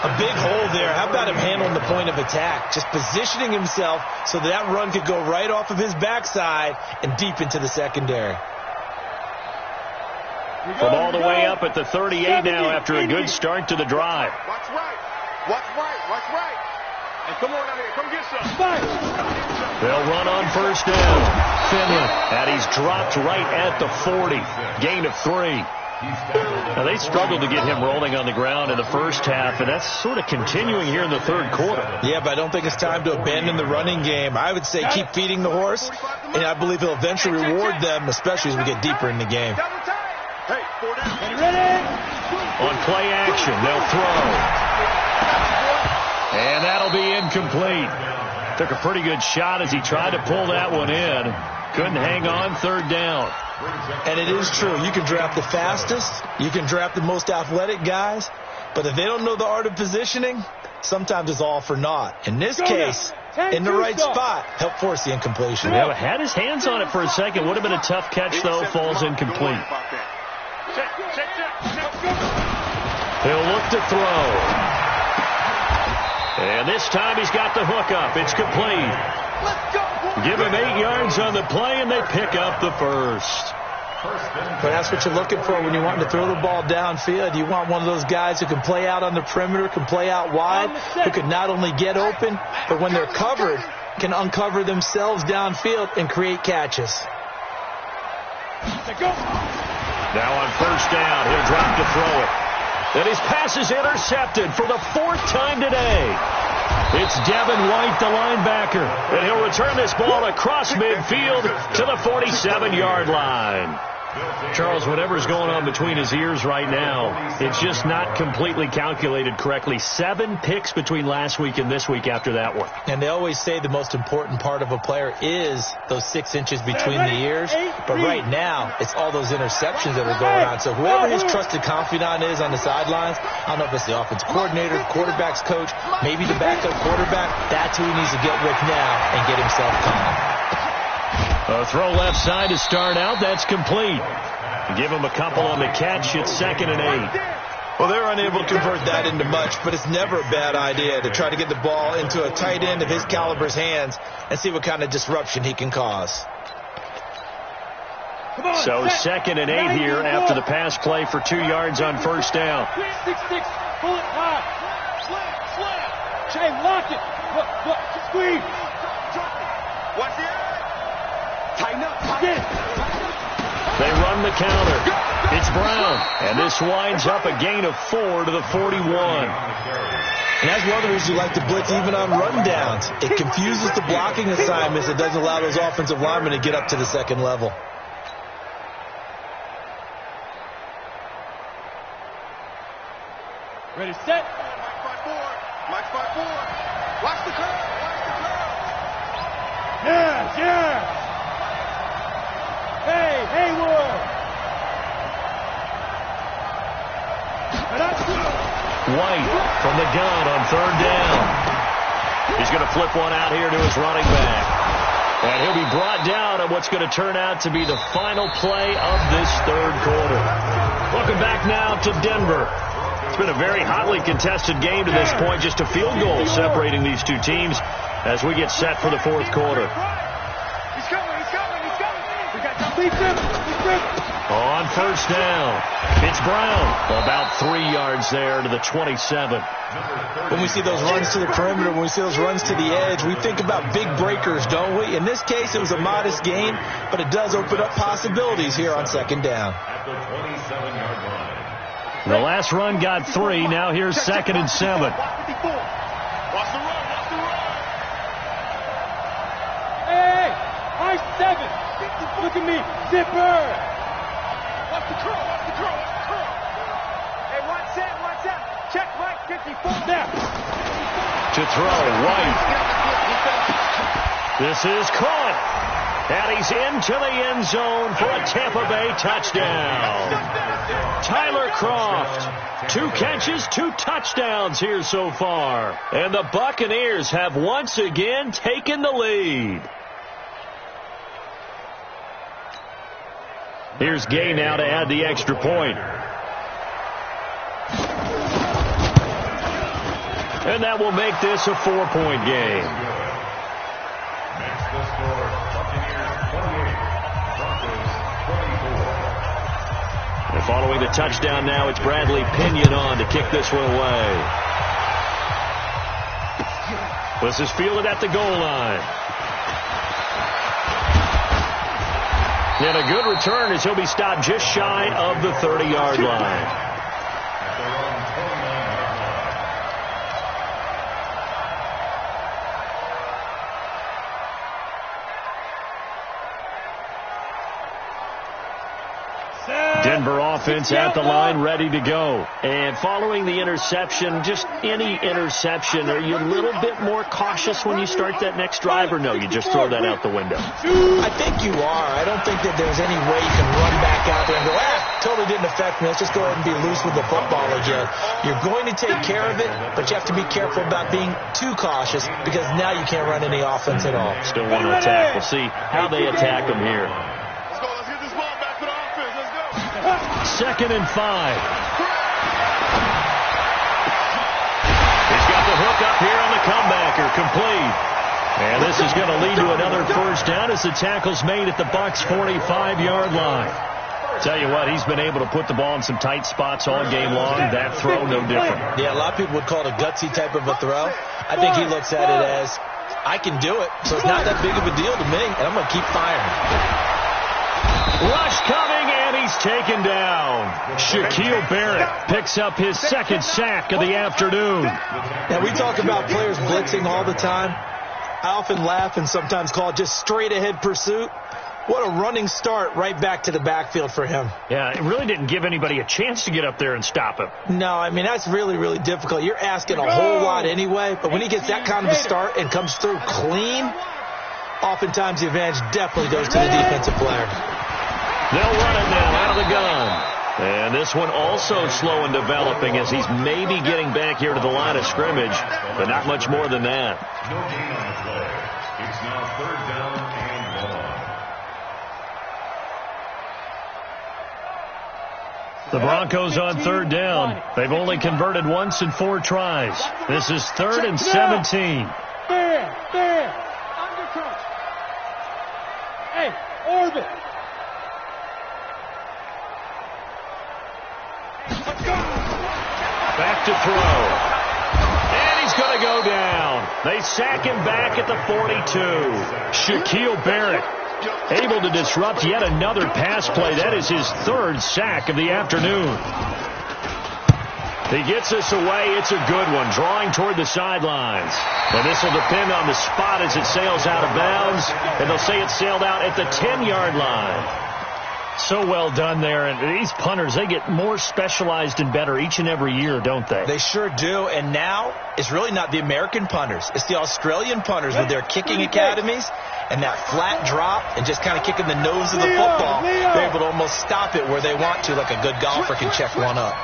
A big hole there. How about him handling the point of attack? Just positioning himself so that run could go right off of his backside and deep into the secondary. From all the way up at the 38 now after a good start to the drive. Watch right. Watch right. Watch right. And come on out here. Come get some. They'll run on 1st down. Finley, and he's dropped right at the 40. Gain of 3. Now, they struggled to get him rolling on the ground in the first half, and that's sort of continuing here in the 3rd quarter. Yeah, but I don't think it's time to abandon the running game. I would say keep feeding the horse, and I believe he'll eventually reward them, especially as we get deeper in the game. Hey, 4 down. Ready? On play action, they'll throw. And that'll be incomplete. Took a pretty good shot as he tried to pull that one in. Couldn't hang on. 3rd down. And it is true. You can draft the fastest. You can draft the most athletic guys. But if they don't know the art of positioning, sometimes it's all for naught. In this case, in the right spot, help force the incompletion. Yeah, had his hands on it for a second. Would have been a tough catch, though. Falls incomplete. He'll look to throw. And this time he's got the hook up. It's complete. Give him 8 yards on the play, and they pick up the first. But that's what you're looking for when you want to throw the ball downfield. You want one of those guys who can play out on the perimeter, can play out wide, who can not only get open, but when they're covered, can uncover themselves downfield and create catches. Now on 1st down, he'll drop to throw it. And his pass is intercepted for the 4th time today. It's Devin White, the linebacker, and he'll return this ball across midfield to the 47-yard line. Charles, whatever's going on between his ears right now, it's just not completely calculated correctly. 7 picks between last week and this week after that one. And they always say the most important part of a player is those 6 inches between the ears. But right now, it's all those interceptions that are going on. So whoever his trusted confidant is on the sidelines, I don't know if it's the offense coordinator, quarterback's coach, maybe the backup quarterback, that's who he needs to get with now and get himself calm. A throw left side to start out. That's complete. Give him a couple on the catch. It's 2nd and 8. Well, they're unable to convert that into much, but it's never a bad idea to try to get the ball into a tight end of his caliber's hands and see what kind of disruption he can cause. So 2nd and 8 here after the pass play for 2 yards on 1st down. 6-6, pull it high. Slam. Jay, lock it. Look, squeeze. Watch the eye. Tighten up. They run the counter. It's Brown. And this winds up a gain of 4 to the 41. And that's one of the reasons you like to blitz even on run downs. It confuses the blocking assignments. It doesn't allow those offensive linemen to get up to the 2nd level. Ready, set. Mike 5-4. Watch the curve. Yeah. Hey, Haywood. White from the gun on third down. He's going to flip one out here to his running back. And he'll be brought down on what's going to turn out to be the final play of this third quarter. Welcome back now to Denver. It's been a very hotly contested game to this point. Just a field goal separating these two teams as we get set for the fourth quarter. He's coming. We got some defense. On first down, it's Brown. About 3 yards there to the 27. When we see those runs to the perimeter, when we see those runs to the edge, we think about big breakers, don't we? In this case, it was a modest gain, but it does open up possibilities here on second down. At the 27-yard line. The last run got 3. Now here's second and 7. Watch the run. Hey, high 7. Look at me, zipper. Watch the curl. Hey, watch that. Check Mike, 54 now. To throw, White. This is caught. And he's into the end zone for a Tampa Bay touchdown. Tyler Kroft, 2 catches, 2 touchdowns here so far. And the Buccaneers have once again taken the lead. Here's Gay now to add the extra point. And that will make this a 4-point game. Next the score, Buccaneers 28, Broncos 24. And following the touchdown now, it's Bradley Pinion on to kick this one away. This is fielded at the goal line. And a good return as he'll be stopped just shy of the 30-yard line. Denver offense at the line, ready to go. And following the interception, just any interception, are you a little bit more cautious when you start that next drive, or no, you just throw that out the window? I think you are. I don't think that there's any way you can run back out there and go, totally didn't affect me. Let's just go ahead and be loose with the football again. You're going to take care of it, but you have to be careful about being too cautious because now you can't run any offense at all. Still want to attack. We'll see how they attack them here. Let's get this ball back for the offense. Let's go. Second and 5. He's got the hook up here on the comebacker, complete. And this is going to lead to another first down as the tackle's made at the Bucs' 45-yard line. Tell you what, he's been able to put the ball in some tight spots all game long. That throw, no different. Yeah, a lot of people would call it a gutsy type of a throw. I think he looks at it as, I can do it, so it's not that big of a deal to me, and I'm going to keep firing. Rush coming, and he's taken down. Shaquille Barrett picks up his second sack of the afternoon. Now, we talk about players blitzing all the time. I often laugh and sometimes call it just straight-ahead pursuit. What a running start right back to the backfield for him. Yeah, it really didn't give anybody a chance to get up there and stop him. No, I mean, that's really, really difficult. You're asking a whole lot anyway, but when he gets that kind of a start and comes through clean, oftentimes the advantage definitely goes to the defensive player. They'll run it now out of the gun. And this one also slow in developing as he's maybe getting back here to the line of scrimmage, but not much more than that. No gain on the play. It's now third down and 1. The Broncos on third down. They've only converted once in 4 tries. This is 3rd and 17. There. Undercut. Hey, orbit. Back to throw. And he's going to go down. They sack him back at the 42. Shaquille Barrett able to disrupt yet another pass play. That is his 3rd sack of the afternoon. He gets this away. It's a good one, drawing toward the sidelines. And this will depend on the spot as it sails out of bounds. And they'll say it sailed out at the 10-yard line. So well done there. And these punters, they get more specialized and better each and every year, don't they? They sure do. And now it's really not the American punters. It's the Australian punters with their kicking academies and that flat drop and just kind of kicking the nose of the football. They're able to almost stop it where they want to, like a good golfer can check one up.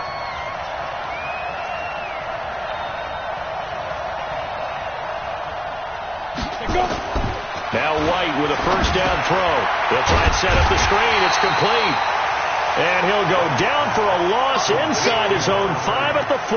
with a first down throw. He'll try and set up the screen. It's complete. And he'll go down for a loss inside his own 5 at the 4.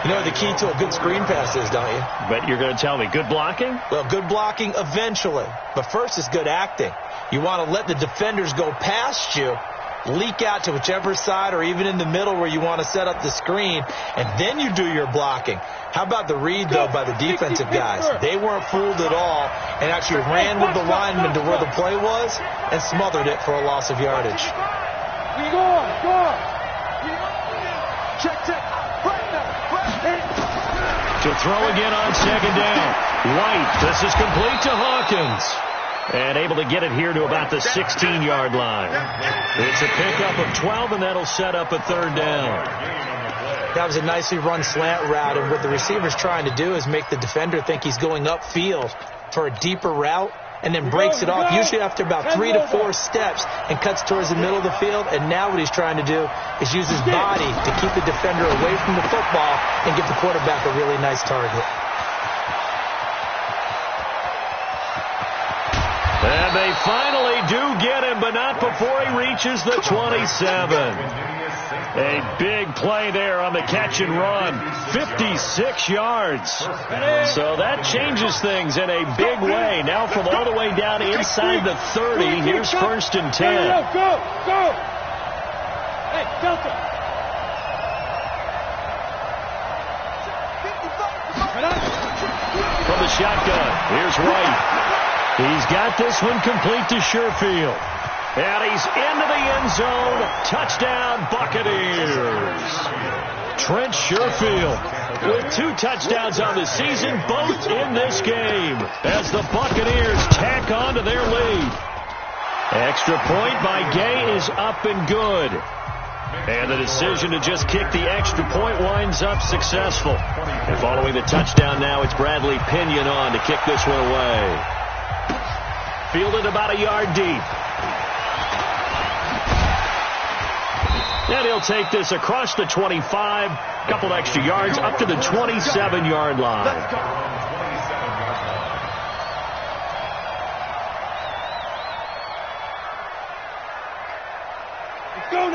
You know what the key to a good screen pass is, don't you? But you're going to tell me, good blocking? Well, good blocking eventually. But first is good acting. You want to let the defenders go past you, leak out to whichever side or even in the middle where you want to set up the screen, and then you do your blocking. How about the read, though, by the defensive guys? They weren't fooled at all and actually ran with the lineman to where the play was and smothered it for a loss of yardage. Go on. Check. To throw again on second down. White, this is complete to Hawkins. And able to get it here to about the 16-yard line. It's a pickup of 12, and that'll set up a third down. That was a nicely run slant route, and what the receiver's trying to do is make the defender think he's going upfield for a deeper route, and then breaks it off, usually after about 3 to 4 steps, and cuts towards the middle of the field. And now what he's trying to do is use his body to keep the defender away from the football and give the quarterback a really nice target. And they finally do get him, but not before he reaches the 27. A big play there on the catch and run. 56 yards. So that changes things in a big way. Now from all the way down inside the 30, here's 1st and 10. Go. Hey, Delta. From the shotgun, here's White. He's got this one complete to Sherfield. And he's into the end zone. Touchdown, Buccaneers. Trent Sherfield with 2 touchdowns on the season, both in this game, as the Buccaneers tack on to their lead. Extra point by Gay is up and good. And the decision to just kick the extra point winds up successful. And following the touchdown now, it's Bradley Pinion on to kick this one away. Fielded about a yard deep. And he'll take this across the 25, a couple extra yards, up to the 27-yard line.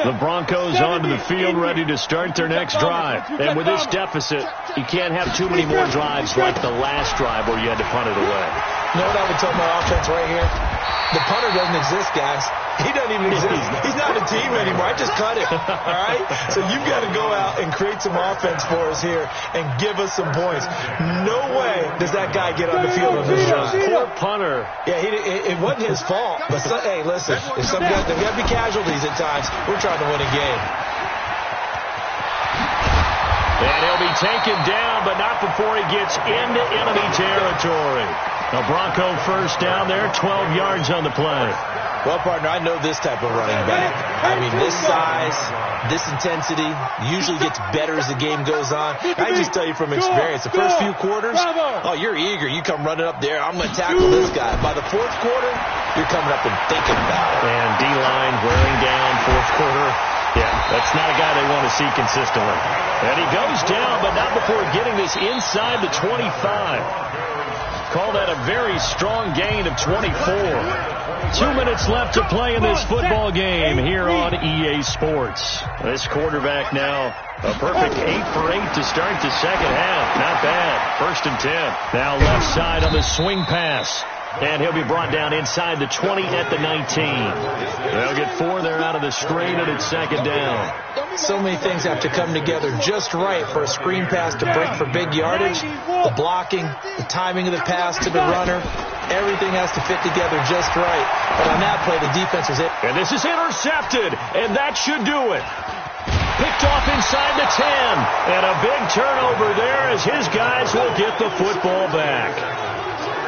The Broncos onto the field, ready to start their next drive. And with this deficit, you can't have too many more drives like the last drive where you had to punt it away. You know what I would tell my offense right here? The punter doesn't exist, guys. He doesn't even exist. He's not a team anymore. I just cut it. All right? So you've got to go out and create some offense for us here and give us some points. No way does that guy get on the field on this drive. Poor punter. Yeah, it wasn't his fault. But hey, listen, if some guys, there got to be casualties at times. We're trying to win a game. And he'll be taken down, but not before he gets into enemy territory. A Bronco first down there, 12 yards on the play. Well, partner, I know this type of running back. I mean, this size, this intensity usually gets better as the game goes on. I just tell you from experience, the first few quarters, oh, you're eager. You come running up there. I'm going to tackle this guy. By the 4th quarter, you're coming up and thinking about it. And D-line wearing down 4th quarter. Yeah, that's not a guy they want to see consistently. And he goes down, but not before getting this inside the 25. Call that a very strong gain of 24. 2 minutes left to play in this football game here on EA Sports. This quarterback now a perfect 8 for 8 to start the second half. Not bad. 1st and 10. Now left side on the swing pass. And he'll be brought down inside the 20 at the 19. They'll get 4 there out of the screen, and it's second down. So many things have to come together just right for a screen pass to break for big yardage. The blocking, the timing of the pass to the runner, everything has to fit together just right. But on that play, the defense was it. And this is intercepted, and that should do it. Picked off inside the 10. And a big turnover there as his guys will get the football back.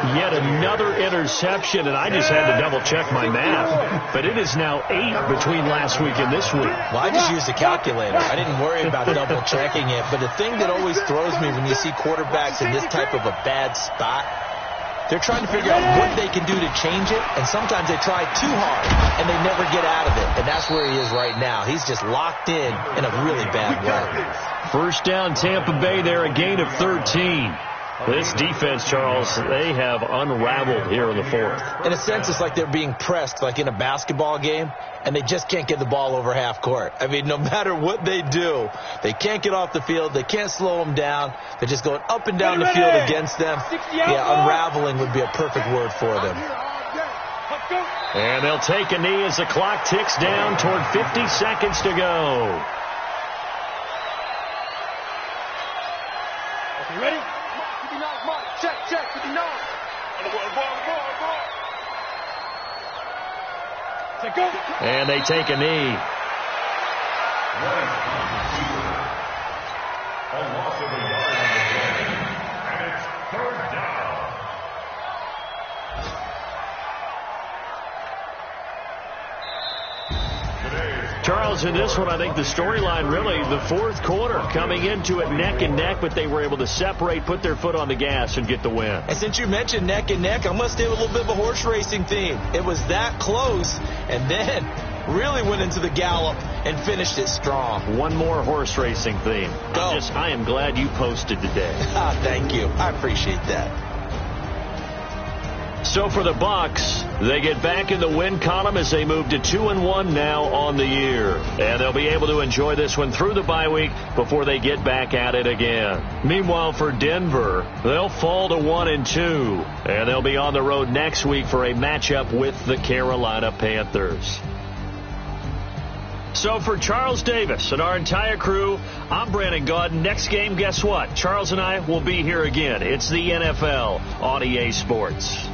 Yet another interception, and I just had to double-check my math. But it is now 8 between last week and this week. Well, I just used a calculator. I didn't worry about double-checking it. But the thing that always throws me when you see quarterbacks in this type of a bad spot, they're trying to figure out what they can do to change it, and sometimes they try too hard, and they never get out of it. And that's where he is right now. He's just locked in a really bad way. First down, Tampa Bay there, a gain of 13. This defense, Charles, they have unraveled here in the fourth. In a sense, it's like they're being pressed like in a basketball game, and they just can't get the ball over half court. I mean, no matter what they do, they can't get off the field. They can't slow them down. They're just going up and down the field against them. Yeah, unraveling would be a perfect word for them. And they'll take a knee as the clock ticks down toward 50 seconds to go. Okay, ready? Check, 59. Say go. And they take a knee. A loss of a yard on the play. And it's third down. Charles, in this one, I think the storyline really, the fourth quarter, coming into it neck and neck, but they were able to separate, put their foot on the gas, and get the win. And since you mentioned neck and neck, I'm going to stay with a little bit of a horse racing theme. It was that close, and then really went into the gallop and finished it strong. One more horse racing theme. I am glad you posted today. Thank you. I appreciate that. So for the Bucs, they get back in the win column as they move to 2-1 now on the year. And they'll be able to enjoy this one through the bye week before they get back at it again. Meanwhile, for Denver, they'll fall to 1-2. And they'll be on the road next week for a matchup with the Carolina Panthers. So for Charles Davis and our entire crew, I'm Brandon Gaudin. Next game, guess what? Charles and I will be here again. It's the NFL on EA Sports.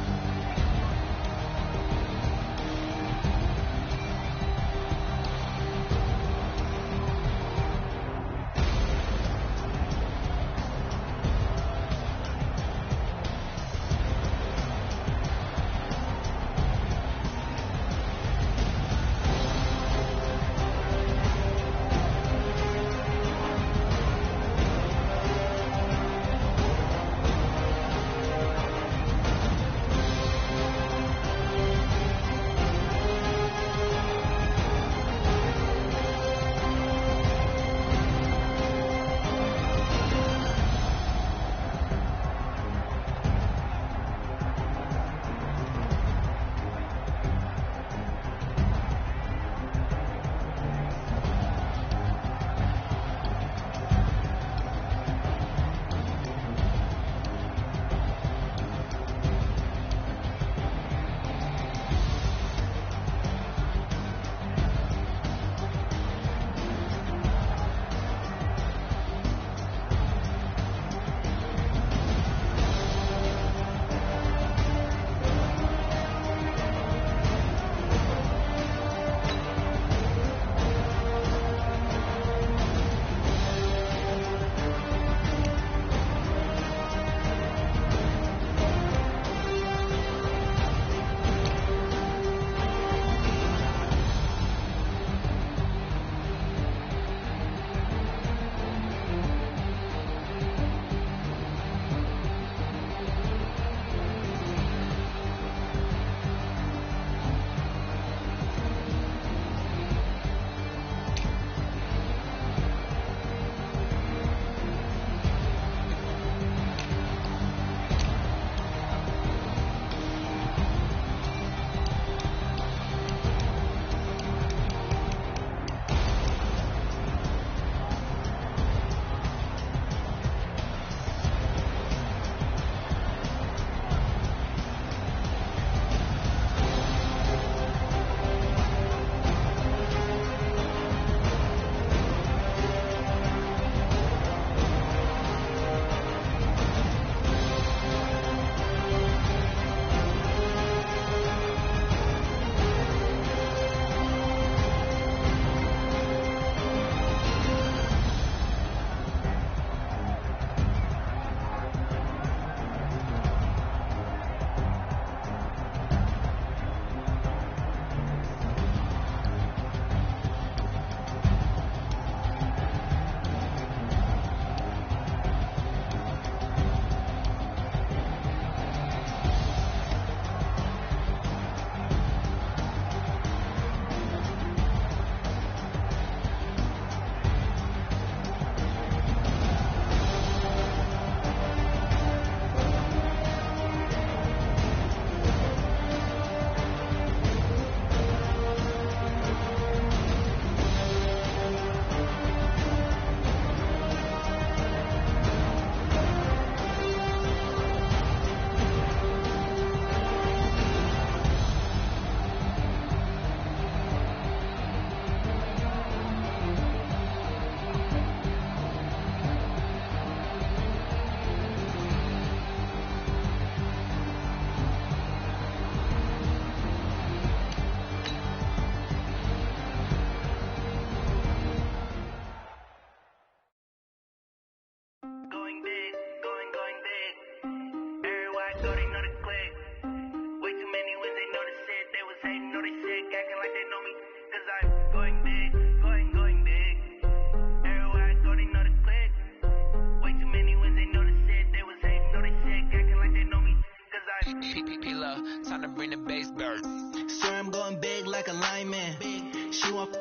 lineman. She want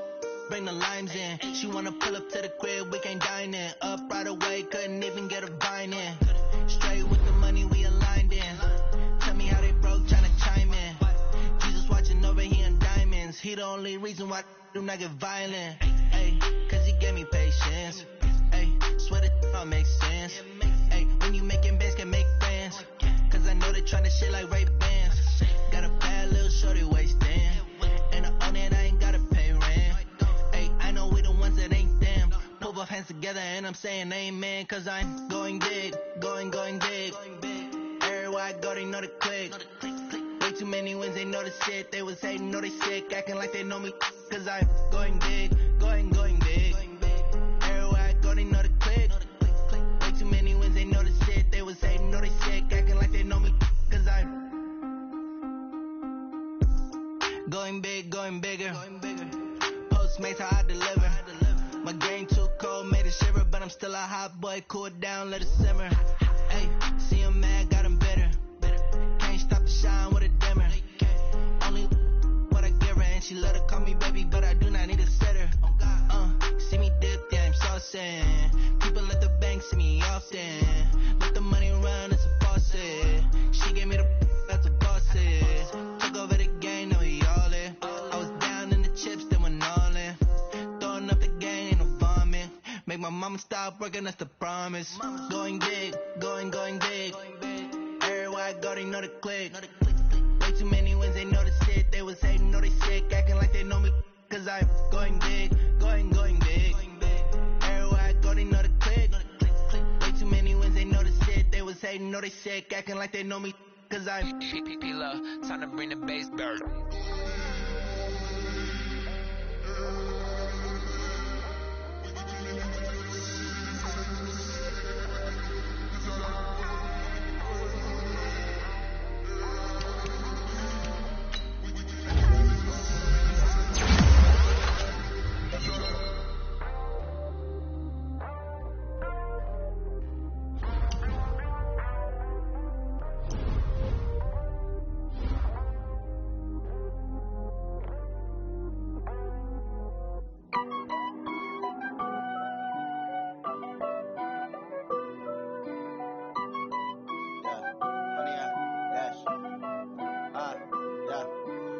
bring the limes in. She wanna pull up to the crib, we can't dine in. Up right away, couldn't even get a vine in. Straight with the money, we aligned in. Tell me how they broke, tryna chime in. Jesus watching over, he in diamonds. He the only reason why I do not get violent. Ay, cause he gave me patience. Ay, swear that all makes sense. Ay, when you making bands, can make friends. Cause I know they tryna shit like Ray-Bans. Got a bad little shorty wasting. And I own it, I ain't gotta pay rent. Ay, I know we the ones that ain't them. Pull both hands together and I'm saying amen. Cause I'm going big, going big. Everywhere I go, they know the click. Way too many wins, they know the shit. They was hating, know they sick, acting like they know me. Cause I'm going big, going big. Everywhere I go, they know the click. Way too many wins, they know the shit. They was hating, know they sick, acting like they know me. Cause I'm going big, going bigger. Postmates how I deliver. My game too cold, made it shiver. But I'm still a hot boy, cool it down, let it simmer. Hey, see him mad, got him bitter. Can't stop the shine with a dimmer. Only what I give her, and she let her call me baby, but I do not need a sitter. See me dip, yeah, I'm saucing. People at the bank see me often. Let the money run, it's a faucet. She gave me the that's a faucet. Took over the game, now we all in. I was down in the chips, then went all in. Throwing up the game, ain't no vomit. Make my mama stop working, that's the promise. Going big, going big. Everywhere I go, they know the click. Way too many wins, they know the shit. They was hating, know they sick, acting like they know me. Cause I'm going big, going big. Everywhere I go, they know the click. Way too many wins, they know the shit. They was hating, know they sick, acting like they know me. Cause I'm P-P-P-Love, time to bring the bass bird.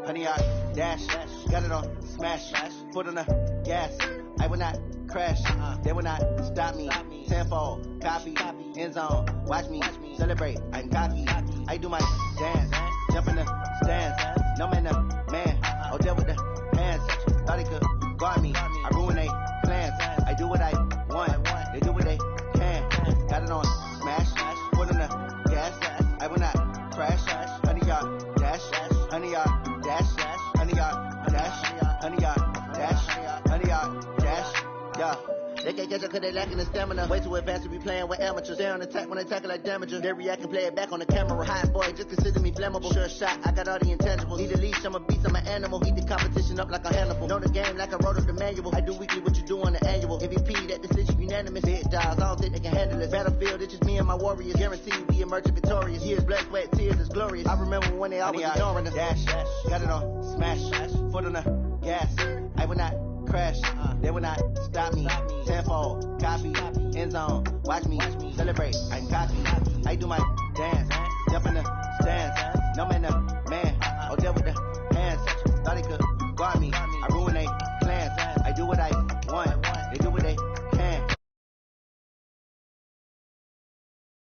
Honey, I dash, got it on smash, foot on the gas. I will not crash, they will not stop me. Tenfold, copy, end zone, watch me celebrate. I'm cocky, I do my dance, jump in the stands. No man, man, oh deal with the hands. Thought he could guard me, I ruin they plans. I do what I want, they do what they can. Got it on smash, foot on the gas. I will not crash, honey, y'all dash, honey, y'all dash, honey, y'all dash, honey, y'all dash, honey, y'all dash, yeah. They can't catch up cause they lacking the stamina. Way too advanced to be playing with amateurs. Stay on attack when they tackle like damager. They react and play it back on the camera. Hot boy, just consider me flammable. Sure shot, I got all the intangibles. Need a leash, I'm a beast, I'm an animal. Eat the competition up like a Hannibal. Know the game like I wrote up the manual. I do weekly what you do on the annual. MVP, that decision unanimous. Big dials, I don't think they can handle it. Battlefield, it's just me and my warriors. Guaranteed we emerge victorious. Years, blood, sweat, tears, it's glorious. I remember when they always ignoring us. Dash, got it on smash, foot on the gas. I will not crash, they will not stop me. Tenfold, copy, end zone, watch me celebrate. I'm cocky, I do my dance, jump in the stands. No man, man, oh deal with the hands. Thought he could guard me, I ruin they plans. I do what I